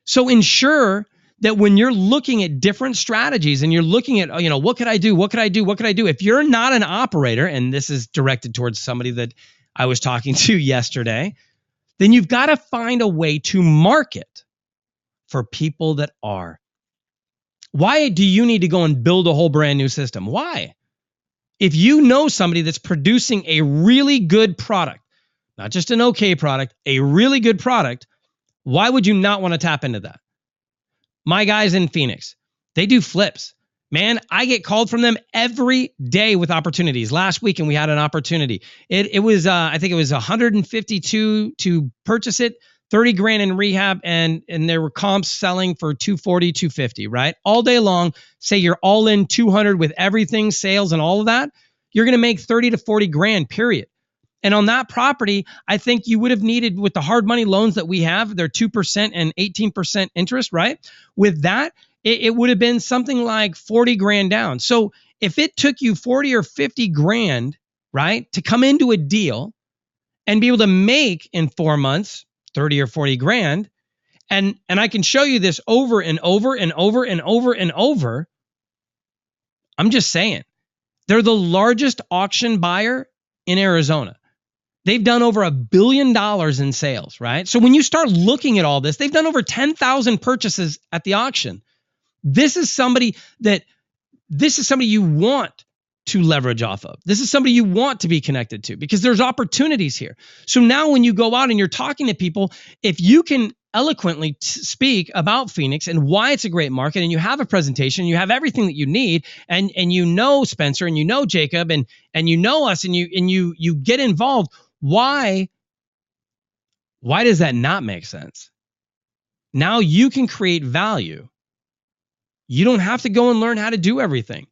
So ensure that when you're looking at different strategies and you're looking at, what could I do? What could I do? What could I do? If you're not an operator, and this is directed towards somebody that I was talking to yesterday, then you've got to find a way to market for people that are. Why do you need to go and build a whole brand new system? Why? If you know somebody that's producing a really good product, not just an okay product, a really good product, why would you not want to tap into that? My guys in Phoenix, they do flips. Man, I get called from them every day with opportunities. Last weekend, we had an opportunity. It was, I think it was 152 to purchase it, 30 grand in rehab, and there were comps selling for 240, 250, right? All day long. Say you're all in 200 with everything, sales and all of that. You're going to make 30 to 40 grand, period. And on that property, I think you would have needed, with the hard money loans that we have, they're 2% and 18% interest, right? With that, it would have been something like 40 grand down. So if it took you 40 or 50 grand, right, to come into a deal and be able to make in 4 months 30 or 40 grand, and I can show you this over and over and over and over and over, I'm just saying, they're the largest auction buyer in Arizona. They've done over $1 billion in sales, right? So when you start looking at all this, they've done over 10,000 purchases at the auction. This is somebody you want to leverage off of. This is somebody you want to be connected to because there's opportunities here. So now when you go out and you're talking to people, if you can eloquently speak about Phoenix and why it's a great market, and you have a presentation, you have everything that you need, and you know Spencer and you know Jacob and you know us, and you get involved, why does that not make sense? Now you can create value. You don't have to go and learn how to do everything.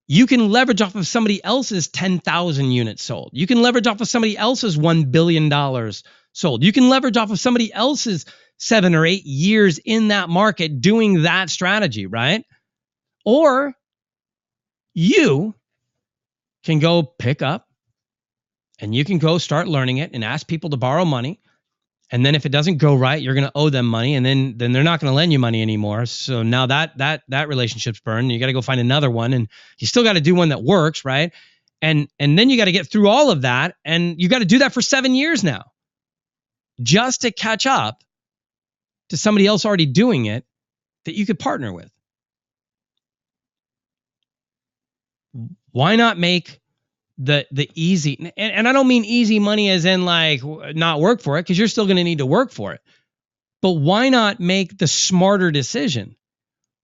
You can leverage off of somebody else's 10,000 units sold. You can leverage off of somebody else's $1 billion sold. You can leverage off of somebody else's 7 or 8 years in that market doing that strategy, right? Or you can go pick up and you can go start learning it and ask people to borrow money. And then if it doesn't go right, you're going to owe them money, and then they're not going to lend you money anymore. So now that relationship's burned. You got to go find another one, and you still got to do one that works, right? And then you got to get through all of that, and you got to do that for 7 years now, just to catch up to somebody else already doing it that you could partner with. Why not make the easy, and I don't mean easy money as in like not work for it, because you're still going to need to work for it. But why not make the smarter decision?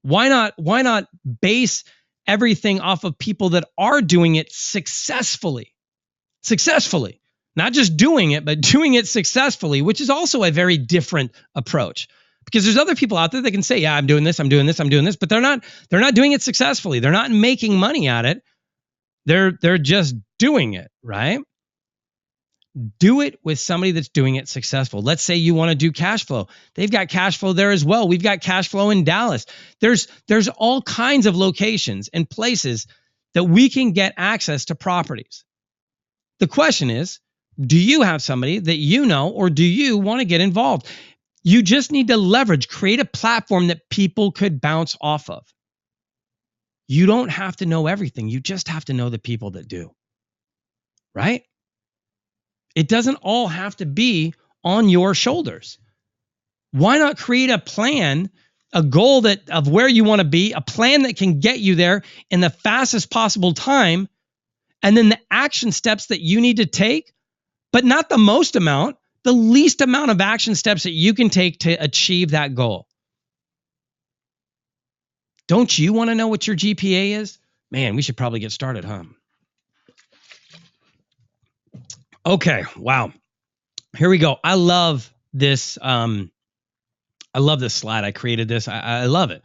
Why not base everything off of people that are doing it successfully? Not just doing it, but doing it successfully, which is also a very different approach. Because there's other people out there that can say, yeah, I'm doing this, but they're not doing it successfully. They're not making money at it. They're just doing it, right? Do it with somebody that's doing it successful. Let's say you want to do cash flow. They've got cash flow there as well. We've got cash flow in Dallas. There's all kinds of locations and places that we can get access to properties. The question is, do you have somebody that you know, or do you want to get involved? You just need to leverage, create a platform that people could bounce off of. You don't have to know everything. You just have to know the people that do, right? It doesn't all have to be on your shoulders. Why not create a plan, a goal of where you want to be, a plan that can get you there in the fastest possible time, and then the action steps that you need to take, but not the most amount, the least amount of action steps that you can take to achieve that goal. Don't you want to know what your GPA is? Man, we should probably get started, huh? Okay, wow. Here we go. I love this. I love this slide. I created this. I love it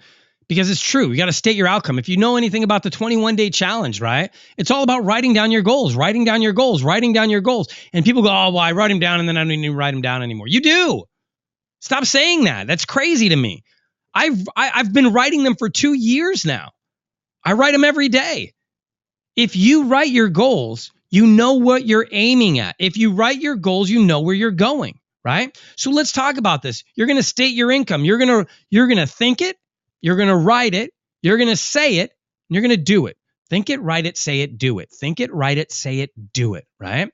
because it's true. You got to state your outcome. If you know anything about the 21-day challenge, right? It's all about writing down your goals. And people go, oh, well, I write them down and then I don't even write them down anymore. You do. Stop saying that. That's crazy to me. I've been writing them for 2 years now. I write them every day. If you write your goals, you know what you're aiming at. If you write your goals, you know where you're going, right? So let's talk about this. You're going to state your income. You're going to think it. You're going to write it. You're going to say it. And you're going to do it. Think it, write it, say it, do it. Think it, write it, say it, do it, right?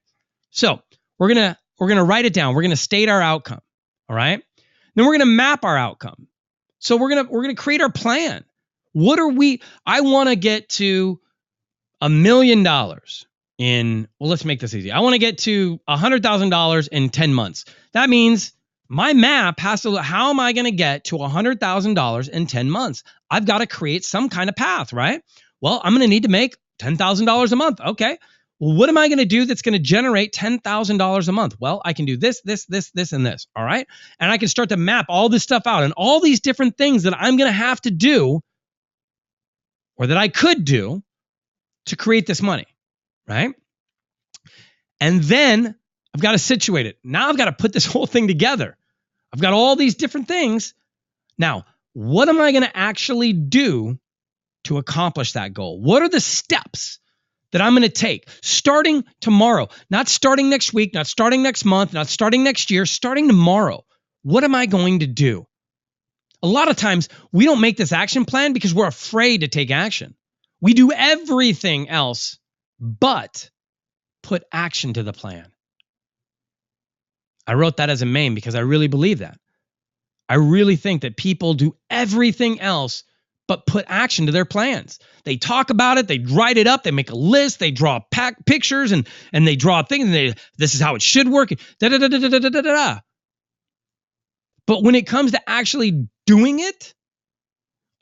So we're going to write it down. We're going to state our outcome, all right? Then we're going to map our outcome. So we're going to create our plan. I want to get to $1 million let's make this easy. I want to get to $100,000 in 10 months. That means my map has to, how am I going to get to $100,000 in 10 months? I've got to create some kind of path, right? Well, I'm going to need to make $10,000 a month. Okay. Well, what am I going to do that's going to generate $10,000 a month? Well, I can do this, and this. All right. And I can start to map all this stuff out and all these different things that I'm going to have to do or that I could do to create this money. Right. And then I've got to situate it. Now I've got to put this whole thing together. I've got all these different things. Now, what am I going to actually do to accomplish that goal? What are the steps that I'm going to take starting tomorrow? Not starting next week, not starting next month, not starting next year, starting tomorrow. What am I going to do? A lot of times we don't make this action plan because we're afraid to take action. We do everything else but put action to the plan. I wrote that as a meme because I really believe that. I really think that people do everything else but put action to their plans. They talk about it, they write it up, they make a list, they draw pictures, and they draw things, and this is how it should work. Da, da, da, da, da, da, da, da. But when it comes to actually doing it,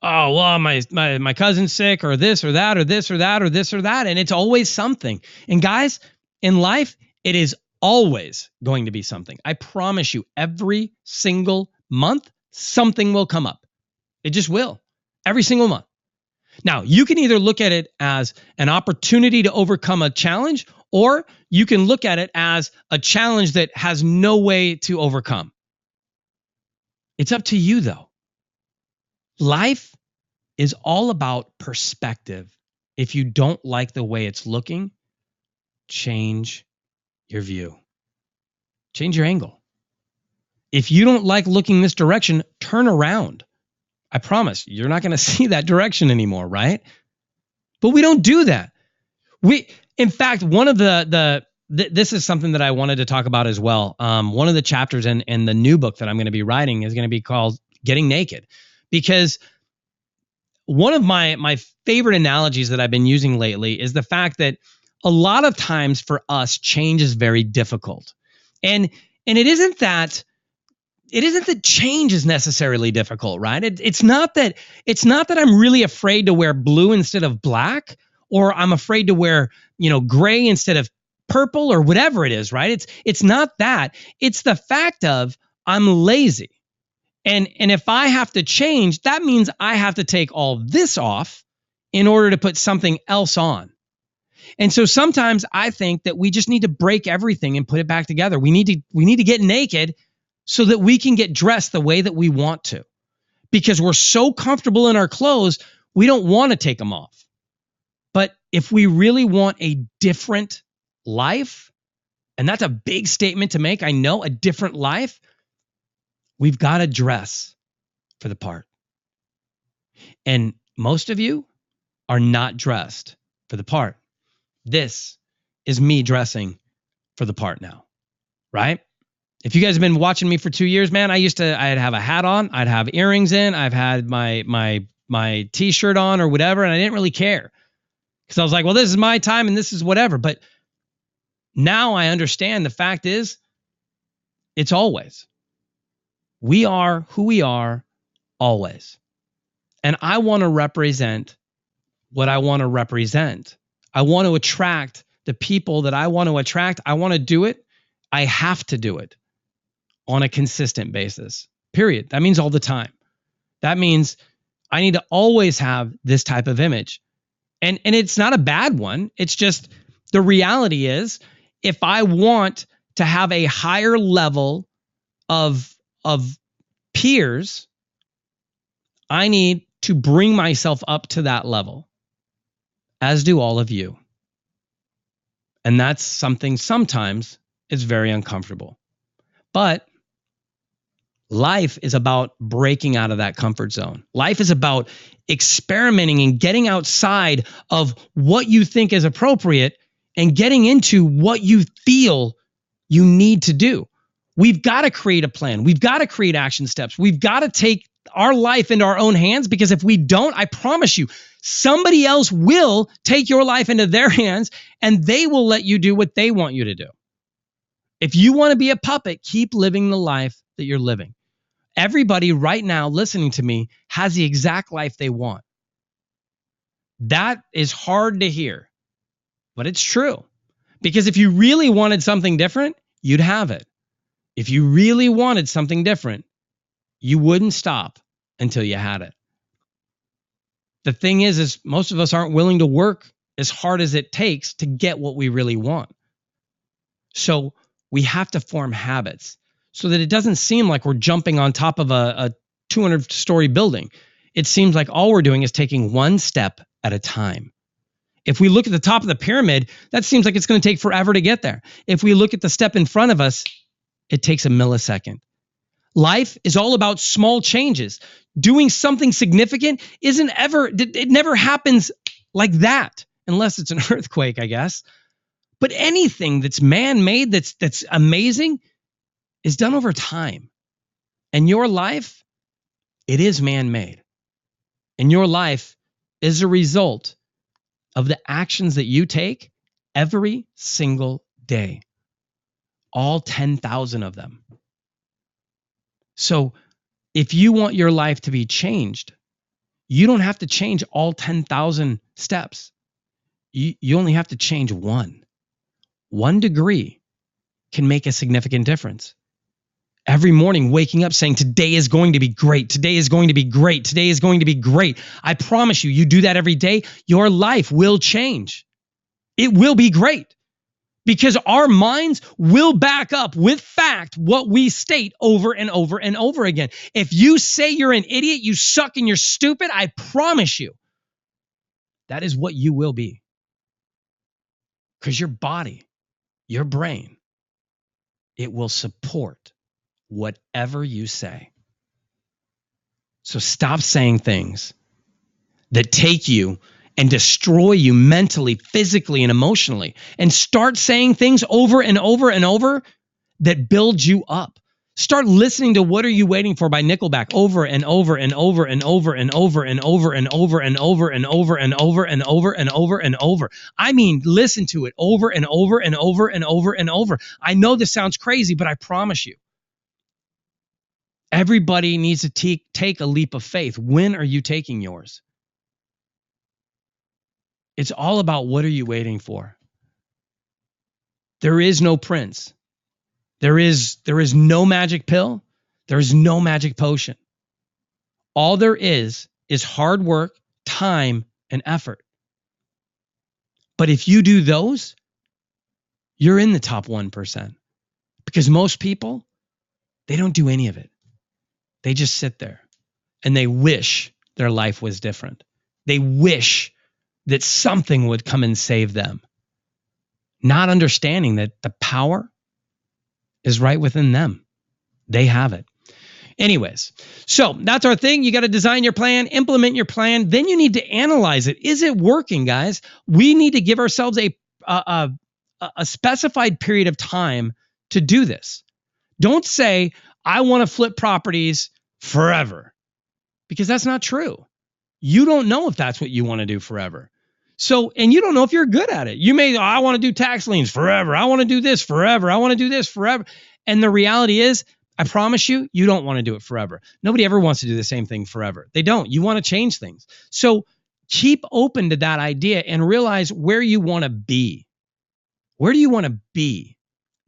oh, well, my cousin's sick, or this or that, or this or that, or this or that, and it's always something. And guys, in life, it is always going to be something. I promise you, every single month, something will come up. It just will. Every single month. Now, you can either look at it as an opportunity to overcome a challenge, or you can look at it as a challenge that has no way to overcome. It's up to you, though. Life is all about perspective. If you don't like the way it's looking, change your view. Change your angle. If you don't like looking this direction, turn around. I promise you're not going to see that direction anymore, right? But we don't do that. In fact, one of this is something that I wanted to talk about as well. One of the chapters in the new book that I'm going to be writing is going to be called Getting Naked, because one of my favorite analogies that I've been using lately is the fact that a lot of times for us, change is very difficult. And it isn't that change is necessarily difficult, right? It's not that I'm really afraid to wear blue instead of black, or I'm afraid to wear, gray instead of purple, or whatever it is, right? It's not that. It's the fact of I'm lazy. And if I have to change, that means I have to take all this off in order to put something else on. And so sometimes I think that we just need to break everything and put it back together. We need to get naked so that we can get dressed the way that we want to. Because we're so comfortable in our clothes, we don't want to take them off. But if we really want a different life, and that's a big statement to make, I know, a different life, we've got to dress for the part. And most of you are not dressed for the part. This is me dressing for the part now, right? If you guys have been watching me for 2 years, man, I'd have a hat on, I'd have earrings in, I've had my t-shirt on or whatever, and I didn't really care. Because I was like, well, this is my time and this is whatever. But now I understand the fact is, it's always. We are who we are always. And I want to represent what I want to represent. I want to attract the people that I want to attract. I want to do it. I have to do it on a consistent basis, period. That means all the time. That means I need to always have this type of image. And it's not a bad one. It's just the reality is, if I want to have a higher level of peers, I need to bring myself up to that level, as do all of you. And that's something sometimes is very uncomfortable. But life is about breaking out of that comfort zone. Life is about experimenting and getting outside of what you think is appropriate and getting into what you feel you need to do. We've got to create a plan. We've got to create action steps. We've got to take our life into our own hands, because if we don't, I promise you, somebody else will take your life into their hands and they will let you do what they want you to do. If you want to be a puppet, keep living the life that you're living. Everybody right now listening to me has the exact life they want. That is hard to hear, but it's true. Because if you really wanted something different, you'd have it. If you really wanted something different, you wouldn't stop until you had it. The thing is most of us aren't willing to work as hard as it takes to get what we really want. So we have to form habits so that it doesn't seem like we're jumping on top of a 200-story building. It seems like all we're doing is taking one step at a time. If we look at the top of the pyramid, that seems like it's going to take forever to get there. If we look at the step in front of us, it takes a millisecond. Life is all about small changes. Doing something significant it never happens like that, unless it's an earthquake, I guess. But anything that's man-made, that's amazing, is done over time. And your life, it is man-made. in your life is a result of the actions that you take every single day. All 10,000 of them. So if you want your life to be changed, you don't have to change all 10,000 steps. You only have to change one. 1 degree can make a significant difference. Every morning waking up saying, today is going to be great. Today is going to be great. Today is going to be great. I promise you, you do that every day, your life will change. It will be great. Because our minds will back up with fact what we state over and over and over again. If you say you're an idiot, you suck and you're stupid, I promise you, that is what you will be. Because your body, your brain, it will support whatever you say. So stop saying things that take you and destroy you mentally, physically, and emotionally. And start saying things over and over and over that build you up. Start listening to What Are You Waiting For by Nickelback over and over and over and over and over and over and over and over and over and over and over and over and over. I mean, listen to it over and over and over and over and over. I know this sounds crazy, but I promise you, everybody needs to take a leap of faith. When are you taking yours? It's all about what are you waiting for? There is no prince. There is no magic pill. There is no magic potion. All there is hard work, time, and effort. But if you do those, you're in the top 1%. Because most people, they don't do any of it. They just sit there and they wish their life was different. They wish that something would come and save them, not understanding that the power is right within them. They have it. Anyways, so that's our thing. You got to design your plan, implement your plan. Then you need to analyze it. Is it working, guys? We need to give ourselves a specified period of time to do this. Don't say, I want to flip properties forever, because that's not true. You don't know if that's what you want to do forever. So, and you don't know if you're good at it. You may, I want to do tax liens forever. I want to do this forever. I want to do this forever. And the reality is, I promise you, you don't want to do it forever. Nobody ever wants to do the same thing forever. They don't. You want to change things. So keep open to that idea and realize where you want to be. Where do you want to be?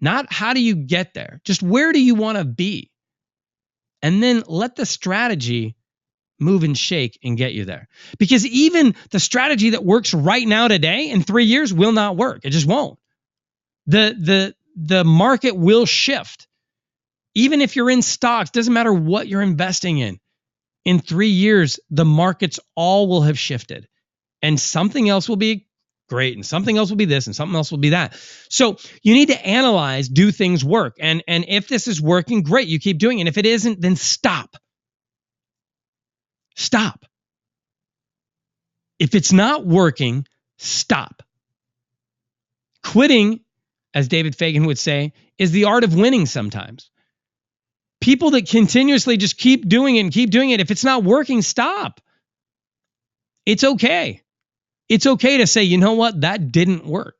Not how do you get there? Just where do you want to be? And then let the strategy move and shake and get you there. Because even the strategy that works right now today in 3 years will not work. It just won't. The market will shift. Even if you're in stocks, doesn't matter what you're investing in. In 3 years, the markets all will have shifted. And something else will be great, and something else will be this, and something else will be that. So you need to analyze, do things work? And if this is working, great, you keep doing it. And if it isn't, then stop. Stop. If it's not working, stop. Quitting, as David Fagan would say, is the art of winning sometimes. People that continuously just keep doing it and keep doing it, if it's not working, stop. It's okay. It's okay to say, you know what, that didn't work.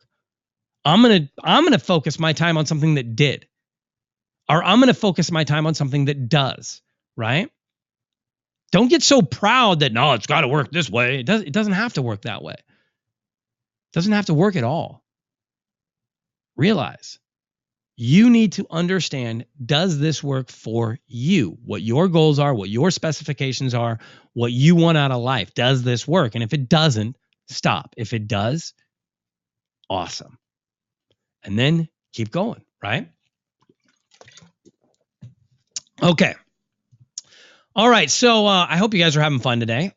I'm gonna focus my time on something that did. Or I'm gonna focus my time on something that does, right? Don't get so proud that, no, it's got to work this way. It doesn't have to work that way. It doesn't have to work at all. Realize you need to understand, does this work for you? What your goals are, what your specifications are, what you want out of life. Does this work? And if it doesn't, stop. If it does, awesome. And then keep going, right? Okay. All right, so I hope you guys are having fun today.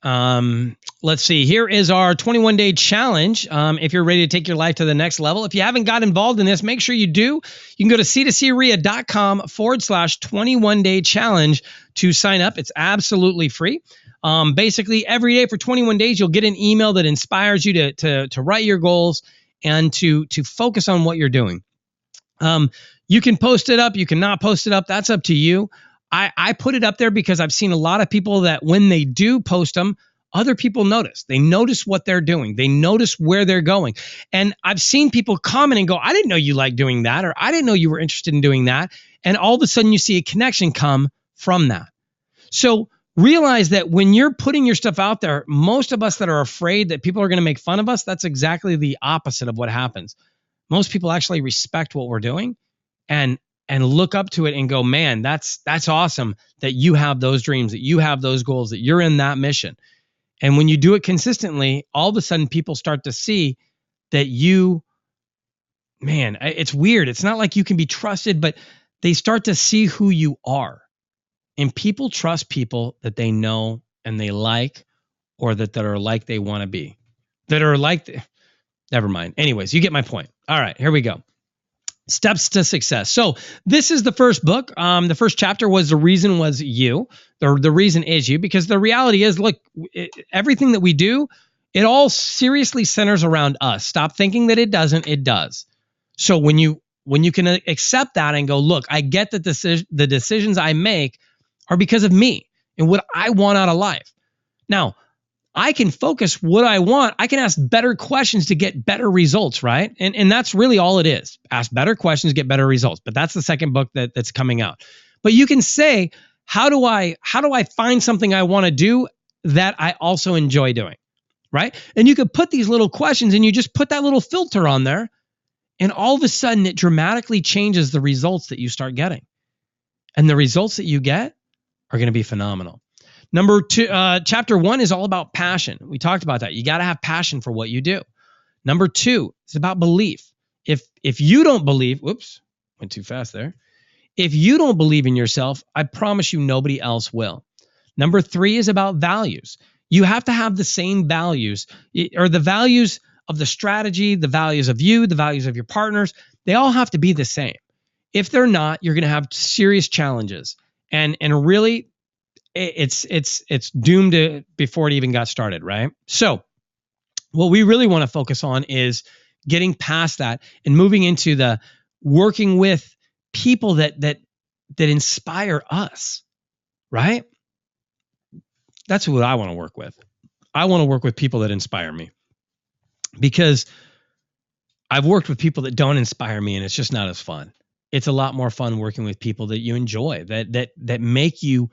Let's see. Here is our 21-day challenge. If you're ready to take your life to the next level. If you haven't got involved in this, make sure you do. You can go to c2crea.com/21-day challenge to sign up. It's absolutely free. Basically, every day for 21 days, you'll get an email that inspires you to write your goals and to focus on what you're doing. You can post it up. You can not post it up. That's up to you. I put it up there because I've seen a lot of people that when they do post them, other people notice. They notice what they're doing. They notice where they're going. And I've seen people comment and go, I didn't know you liked doing that, or I didn't know you were interested in doing that. And all of a sudden you see a connection come from that. So realize that when you're putting your stuff out there, most of us that are afraid that people are going to make fun of us, that's exactly the opposite of what happens. Most people actually respect what we're doing and look up to it and go, man, that's awesome that you have those dreams, that you have those goals, that you're in that mission. And when you do it consistently, all of a sudden people start to see that you, man, it's weird. It's not like you can be trusted, but they start to see who you are. And people trust people that they know and they like, or that are like they want to be, that are like, never mind. Anyways, you get my point. All right, here we go. Steps to success. So this is the first book. The first chapter was The Reason Was You. The reason is you, because the reality is, look, everything that we do, it all seriously centers around us. Stop thinking that it doesn't. It does. So when you can accept that and go, look, I get that the decisions I make are because of me and what I want out of life. Now, I can focus what I want. I can ask better questions to get better results, right? And that's really all it is. Ask better questions, get better results. But that's the second book that's coming out. But you can say, how do I find something I want to do that I also enjoy doing, right? And you could put these little questions and you just put that little filter on there, and all of a sudden it dramatically changes the results that you start getting. And the results that you get are going to be phenomenal. Number two, chapter 1 is all about passion. We talked about that. You got to have passion for what you do. Number 2, it's about belief. If you don't believe, whoops, went too fast there. If you don't believe in yourself, I promise you nobody else will. Number 3 is about values. You have to have the same values, or the values of the strategy, the values of you, the values of your partners. They all have to be the same. If they're not, you're going to have serious challenges. And really, it's doomed to before it even got started, right? So what we really want to focus on is getting past that and moving into the working with people that inspire us, right? That's what I want to work with. I want to work with people that inspire me, because I've worked with people that don't inspire me, and it's just not as fun. It's a lot more fun working with people that you enjoy, that make you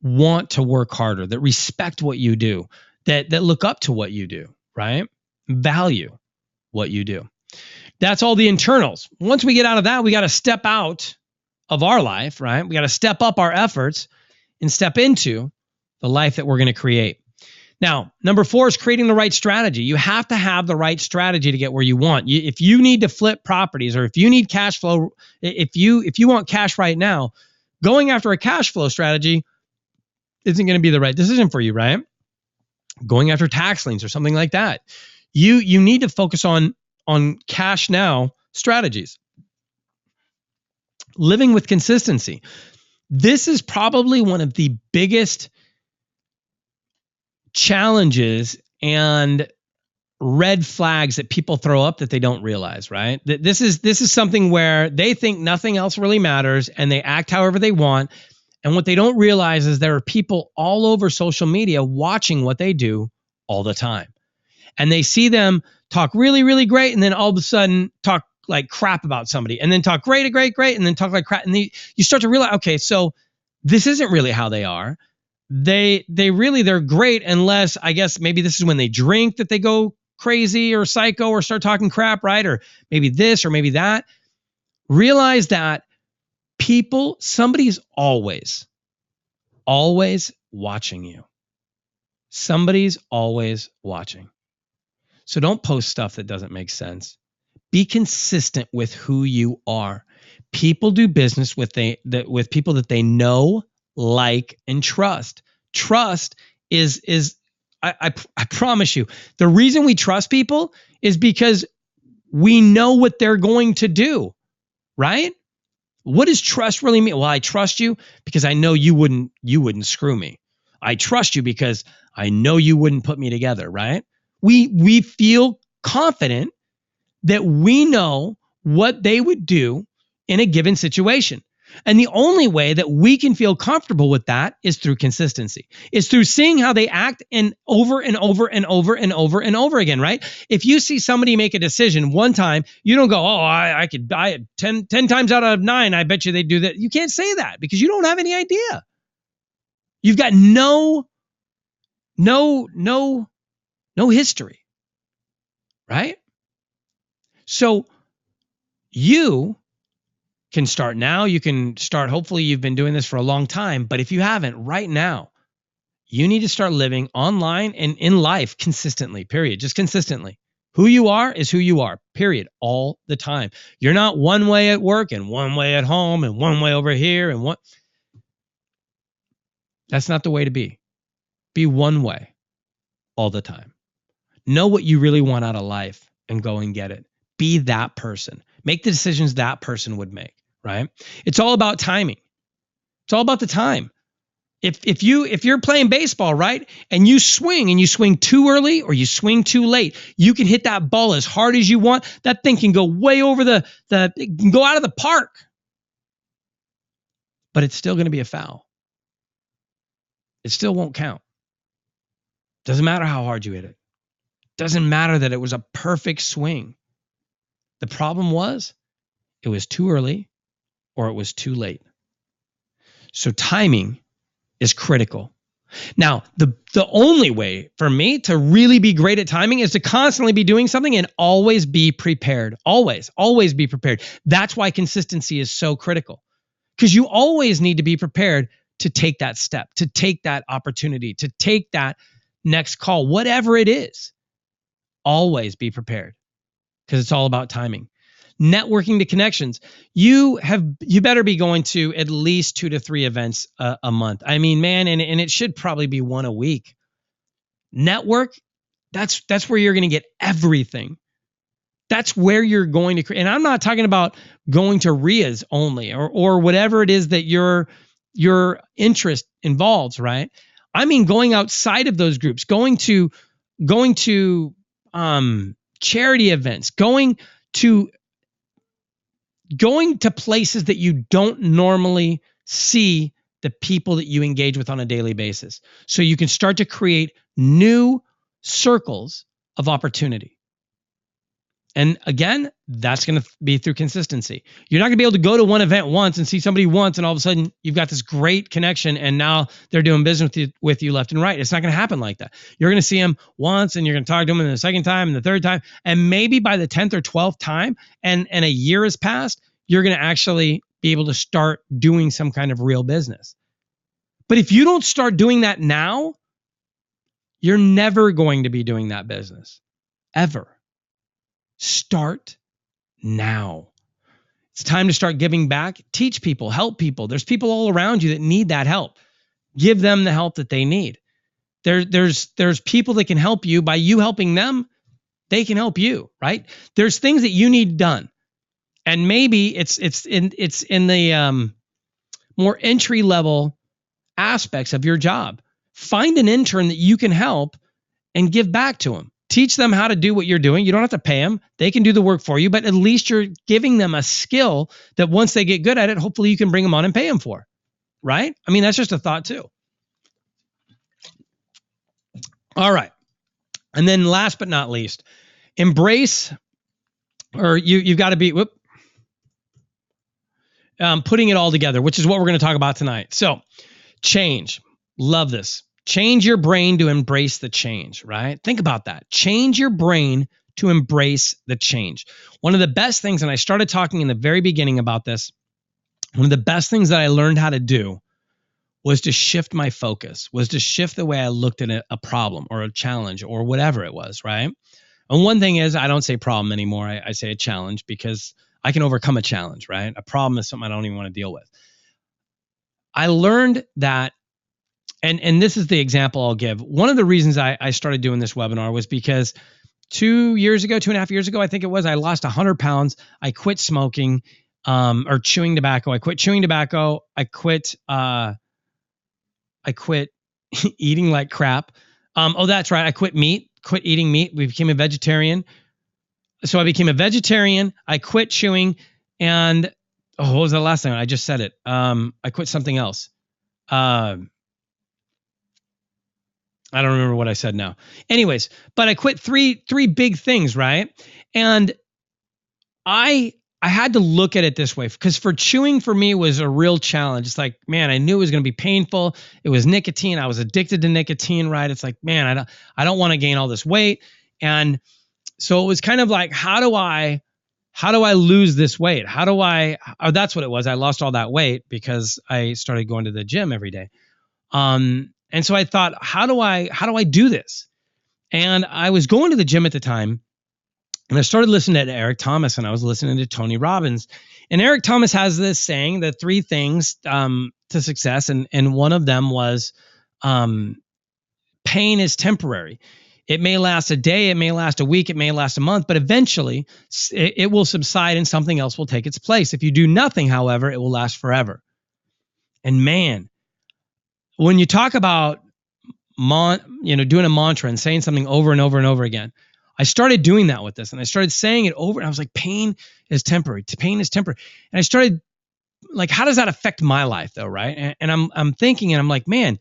want to work harder, that respect what you do, that look up to what you do, right? Value what you do. That's all the internals. Once we get out of that, we got to step out of our life, right? We got to step up our efforts and step into the life that we're going to create. Now, number 4 is creating the right strategy. You have to have the right strategy to get where you want. If you need to flip properties, or if you need cash flow, if you want cash right now, going after a cash flow strategy isn't going to be the right decision for you, right? Going after tax liens or something like that. You need to focus on cash now strategies. Living with consistency. This is probably one of the biggest challenges and red flags that people throw up that they don't realize, right? This is something where they think nothing else really matters and they act however they want. And what they don't realize is there are people all over social media watching what they do all the time. And they see them talk really, really great, and then all of a sudden talk like crap about somebody, and then talk great, and then talk like crap. And you start to realize, okay, so this isn't really how they are. They're great, unless, I guess maybe this is when they drink that they go crazy or psycho or start talking crap, right? Or maybe this or maybe that. Realize that somebody's always watching you. Somebody's always watching. So don't post stuff that doesn't make sense. Be consistent with who you are. People do business with people that they know, like, and trust. Trust is I promise you, the reason we trust people is because we know what they're going to do, right? What does trust really mean? Well, I trust you because I know you wouldn't screw me. I trust you because I know you wouldn't put me together, right? We feel confident that we know what they would do in a given situation. And the only way that we can feel comfortable with that is through consistency. It's through seeing how they act and over and over and over and over and over again, right? If you see somebody make a decision one time, you don't go, oh, I could buy it 10 times out of 9. I bet you they do that. You can't say that because you don't have any idea. You've got no history, right? So you can start now. You can start, hopefully you've been doing this for a long time, but if you haven't, right now, you need to start living online and in life consistently, period. Just consistently. Who you are is who you are, period, all the time. You're not one way at work and one way at home and one way over here and one. That's not the way to be. Be one way all the time. Know what you really want out of life and go and get it. Be that person. Make the decisions that person would make, right? It's all about timing. It's all about the time. If you're playing baseball, right, and you swing too early or you swing too late, you can hit that ball as hard as you want. That thing can go way over it can go out of the park. But it's still going to be a foul. It still won't count. Doesn't matter how hard you hit it. Doesn't matter that it was a perfect swing. The problem was it was too early or it was too late. So timing is critical. Now, the only way for me to really be great at timing is to constantly be doing something and always be prepared. Always be prepared. That's why consistency is so critical, because you always need to be prepared to take that step, to take that opportunity, to take that next call, whatever it is. Always be prepared, because it's all about timing. Networking to connections. You better be going to at least 2 to 3 events a month. I mean, man, and it should probably be 1 a week. Network, that's where you're going to get everything. That's where you're going to create. And I'm not talking about going to RIAs only or whatever it is that your interest involves, right? I mean, going outside of those groups, going to charity events, going to places that you don't normally see the people that you engage with on a daily basis. So you can start to create new circles of opportunity. And again, that's going to be through consistency. You're not going to be able to go to one event once and see somebody once and all of a sudden you've got this great connection and now they're doing business with you left and right. It's not going to happen like that. You're going to see them once and you're going to talk to them the second time and the third time. And maybe by the 10th or 12th time and a year has passed, you're going to actually be able to start doing some kind of real business. But if you don't start doing that now, you're never going to be doing that business, ever. Start now. It's time to start giving back. Teach people, help people. There's people all around you that need that help. Give them the help that they need. There's people that can help you. By you helping them, they can help you, right? There's things that you need done. And maybe it's in the more entry level aspects of your job. Find an intern that you can help and give back to them. Teach them how to do what you're doing. You don't have to pay them. They can do the work for you, but at least you're giving them a skill that once they get good at it, hopefully you can bring them on and pay them for, right? I mean, that's just a thought too. All right. And then last but not least, embrace, or you've got to be, putting it all together, which is what we're going to talk about tonight. So change. Love this. Change your brain to embrace the change, right? Think about that. Change your brain to embrace the change. One of the best things, and I started talking in the very beginning about this, one of the best things that I learned how to do was to shift my focus, was to shift the way I looked at a problem or a challenge or whatever it was, right? And one thing is I don't say problem anymore. I say a challenge because I can overcome a challenge, right? A problem is something I don't even want to deal with. I learned that, and this is the example I'll give. One of the reasons I started doing this webinar was because 2.5 years ago, I think it was, I lost 100 pounds. I quit smoking or chewing tobacco. I quit chewing tobacco. I quit eating like crap. Oh, that's right. I quit eating meat. We became a vegetarian. So I became a vegetarian. I quit chewing. And what was the last thing? I just said it. I quit something else. I don't remember what I said now. Anyways, but I quit three big things, right? And I had to look at it this way, because for chewing for me was a real challenge. It's like, man, I knew it was going to be painful. It was nicotine. I was addicted to nicotine, right? It's like, man, I don't want to gain all this weight. And so it was kind of like, how do I lose this weight? That's what it was. I lost all that weight because I started going to the gym every day. And so I thought, how do I do this? And I was going to the gym at the time, and I started listening to Eric Thomas, and I was listening to Tony Robbins. And Eric Thomas has this saying, the 3 things to success, and one of them was pain is temporary. It may last a day, it may last a week, it may last a month, but eventually it will subside and something else will take its place. If you do nothing, however, it will last forever. And man, when you talk about doing a mantra and saying something over and over and over again, I started doing that with this, and I started saying it over, and I was like, pain is temporary. Pain is temporary. And I started like, how does that affect my life though, right? And I'm thinking, and I'm like, man,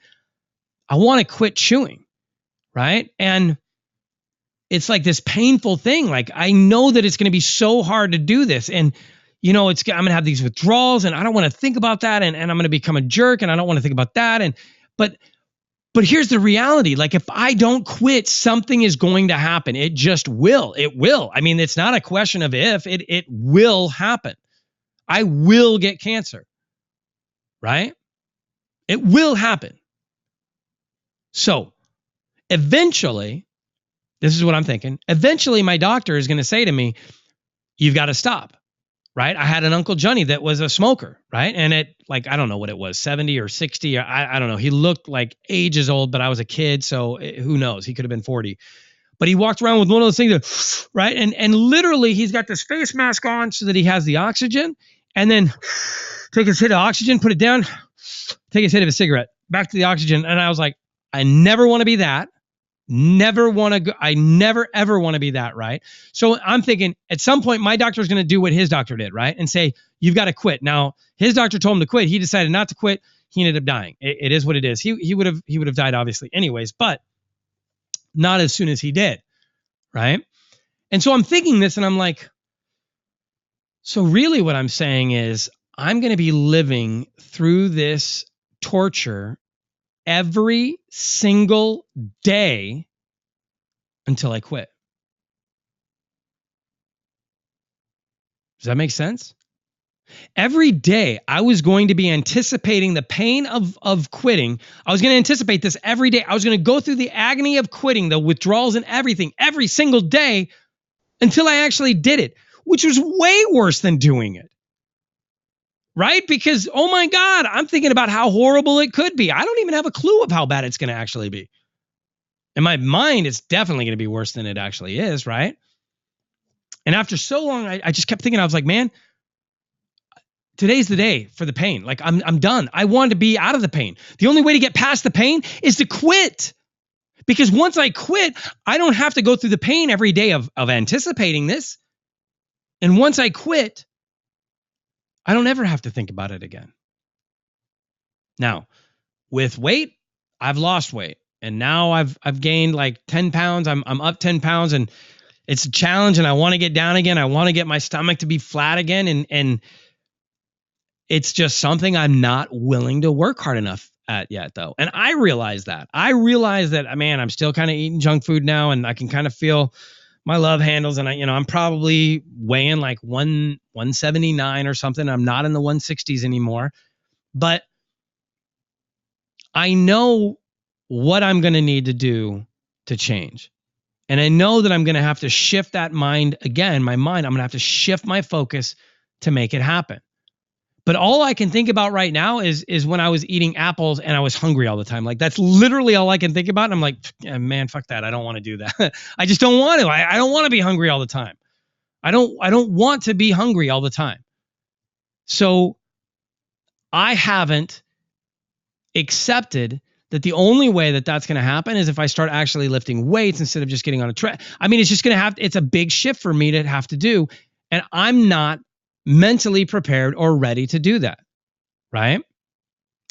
I want to quit chewing, right? And it's like this painful thing. Like, I know that it's going to be so hard to do this, and I'm going to have these withdrawals, and I don't want to think about that, and I'm going to become a jerk, and I don't want to think about that. But here's the reality. Like, if I don't quit, something is going to happen. It just will. It will. I mean, it's not a question of if, it will happen. I will get cancer, right? It will happen. So eventually, this is what I'm thinking. Eventually, my doctor is going to say to me, you've got to stop. Right? I had an Uncle Johnny that was a smoker, right? And I don't know what it was, 70 or 60, or I don't know. He looked like ages old, but I was a kid, so who knows? He could have been 40. But he walked around with one of those things that, right? And literally, he's got this face mask on so that he has the oxygen, and then take his hit of oxygen, put it down, take his hit of a cigarette, back to the oxygen. And I was like, I never want to be that. I never ever want to be that, right? So I'm thinking at some point my doctor is going to do what his doctor did, right? And say, you've got to quit. Now, his doctor told him to quit. He decided not to quit. He ended up dying. It is what it is. He would have died obviously anyways, but not as soon as he did, right? And so I'm thinking this, and I'm like, so really what I'm saying is I'm going to be living through this torture every single day until I quit. Does that make sense? Every day I was going to be anticipating the pain of quitting. I was going to anticipate this every day. I was going to go through the agony of quitting, the withdrawals and everything, every single day until I actually did it, which was way worse than doing it. Right? Because, oh my God, I'm thinking about how horrible it could be. I don't even have a clue of how bad it's going to actually be. In my mind, it's definitely going to be worse than it actually is, right? And after so long, I just kept thinking, I was like, man, today's the day for the pain. Like, I'm done. I want to be out of the pain. The only way to get past the pain is to quit. Because once I quit, I don't have to go through the pain every day of anticipating this. And once I quit, I don't ever have to think about it again. Now, with weight, I've lost weight, and now I've gained like 10 pounds. I'm up 10 pounds, and it's a challenge, and I want to get down again. I want to get my stomach to be flat again, and it's just something I'm not willing to work hard enough at yet, though. And I realize that. Man, I'm still kind of eating junk food now, and I can kind of feel my love handles, and I'm probably weighing like 179 or something. I'm not in the 160s anymore, but I know what I'm going to need to do to change. And I know that I'm going to have to shift that mind again, I'm going to have to shift my focus to make it happen. But all I can think about right now is when I was eating apples and I was hungry all the time. Like, that's literally all I can think about. And I'm like, yeah, man, fuck that. I don't want to do that. I just don't want to. I don't want to be hungry all the time. I don't want to be hungry all the time. So I haven't accepted that the only way that that's going to happen is if I start actually lifting weights instead of just getting on a tread. I mean, it's just going to it's a big shift for me to have to do. And I'm not mentally prepared or ready to do that, right?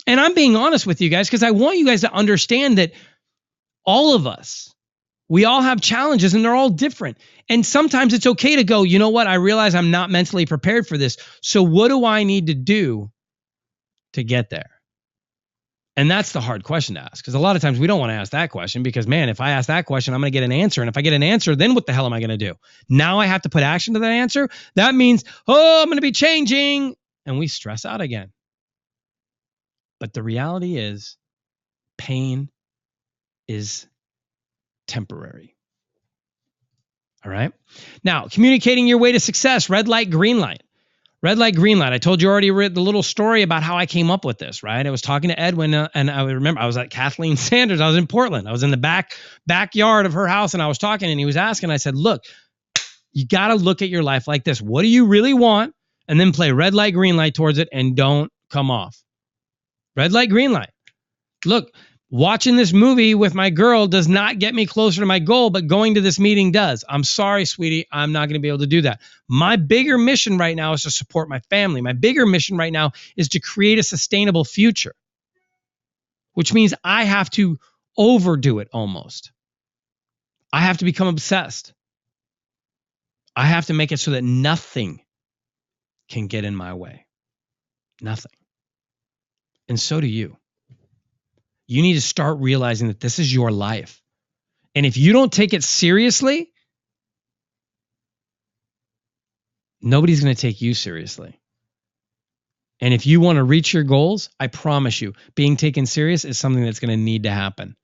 And I'm being honest with you guys because I want you guys to understand that all of us, we all have challenges and they're all different. And sometimes it's okay to go, you know what? I realize I'm not mentally prepared for this. So what do I need to do to get there? And that's the hard question to ask, because a lot of times we don't want to ask that question because, man, if I ask that question, I'm going to get an answer. And if I get an answer, then what the hell am I going to do? Now I have to put action to that answer. That means, oh, I'm going to be changing. And we stress out again. But the reality is pain is temporary. All right. Now, communicating your way to success, red light, green light. Red light, green light. I told you already read the little story about how I came up with this, right? I was talking to Edwin and I remember I was at Kathleen Sanders. I was in Portland. I was in the backyard of her house and I was talking and he was asking, I said, look, you got to look at your life like this. What do you really want? And then play red light, green light towards it and don't come off. Red light, green light. Look, watching this movie with my girl does not get me closer to my goal, but going to this meeting does. I'm sorry, sweetie. I'm not going to be able to do that. My bigger mission right now is to support my family. My bigger mission right now is to create a sustainable future, which means I have to overdo it almost. I have to become obsessed. I have to make it so that nothing can get in my way. Nothing. And so do you. You need to start realizing that this is your life. And if you don't take it seriously, nobody's going to take you seriously. And if you want to reach your goals, I promise you, being taken serious is something that's going to need to happen.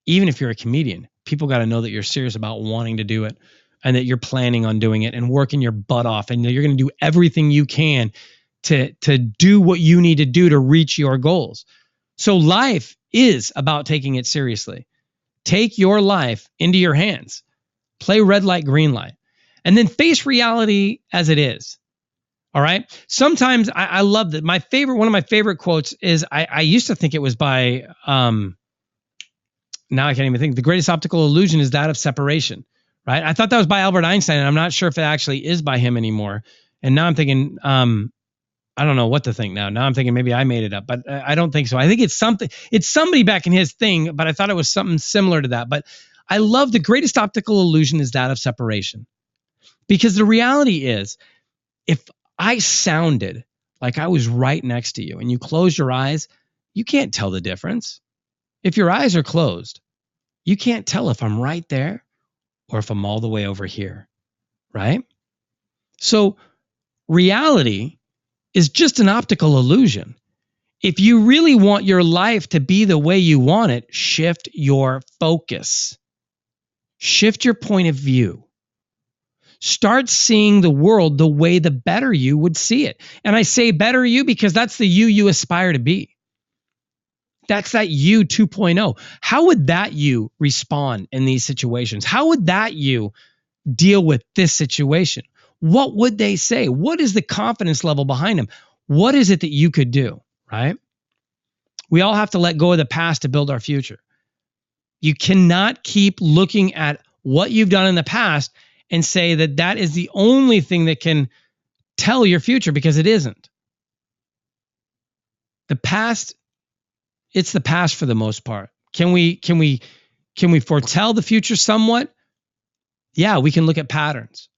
Even if you're a comedian, people got to know that you're serious about wanting to do it and that you're planning on doing it and working your butt off. And you're going to do everything you can to do what you need to do to reach your goals. So life is about taking it seriously. Take your life into your hands. Play red light, green light. And then face reality as it is. All right? Sometimes I love that. One of my favorite quotes is, I used to think it was by, now I can't even think. The greatest optical illusion is that of separation. Right? I thought that was by Albert Einstein, and I'm not sure if it actually is by him anymore. And now I'm thinking, I don't know what to think now. Now I'm thinking maybe I made it up, but I don't think so. I think it's somebody back in his thing, but I thought it was something similar to that. But I love the greatest optical illusion is that of separation. Because the reality is, if I sounded like I was right next to you and you closed your eyes, you can't tell the difference. If your eyes are closed, you can't tell if I'm right there or if I'm all the way over here, right? So reality is just an optical illusion. If you really want your life to be the way you want it, shift your focus. Shift your point of view. Start seeing the world the way the better you would see it. And I say better you because that's the you aspire to be. That's that you 2.0. How would that you respond in these situations? How would that you deal with this situation? What would they say? What is the confidence level behind them? What is it that you could do, right? We all have to let go of the past to build our future. You cannot keep looking at what you've done in the past and say that that is the only thing that can tell your future, because it isn't. The past, it's the past for the most part. Can we foretell the future somewhat? Yeah, we can look at patterns.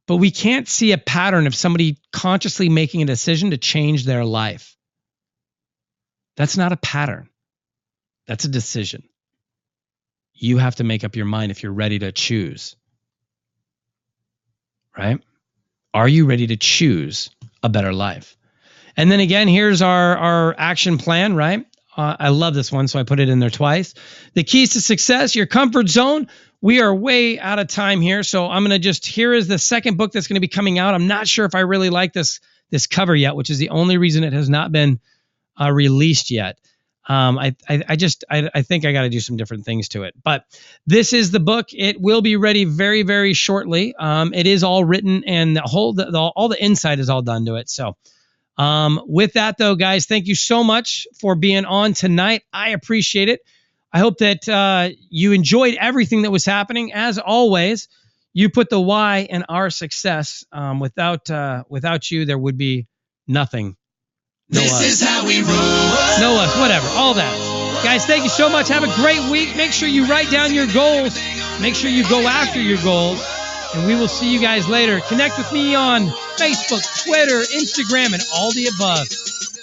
But we can't see a pattern of somebody consciously making a decision to change their life. That's not a pattern. That's a decision. You have to make up your mind if you're ready to choose. Right? Are you ready to choose a better life? And then again, here's our action plan, right? I love this one, so I put it in there twice. The keys to success, your comfort zone. We are way out of time here, so I'm going to here is the second book that's going to be coming out. I'm not sure if I really like this cover yet, which is the only reason it has not been released yet. I think I got to do some different things to it. But this is the book. It will be ready very, very shortly. It is all written, and all the inside is all done to it. So with that, though, guys, thank you so much for being on tonight. I appreciate it. I hope that you enjoyed everything that was happening. As always, You put the Y in our success. Without you, there would be nothing. No This us. is how we roll. No us, whatever, all that. Guys, thank you so much. Have a great week. Make sure you write down your goals. Make sure you go after your goals. And we will see you guys later. Connect with me on Facebook, Twitter, Instagram, and all the above.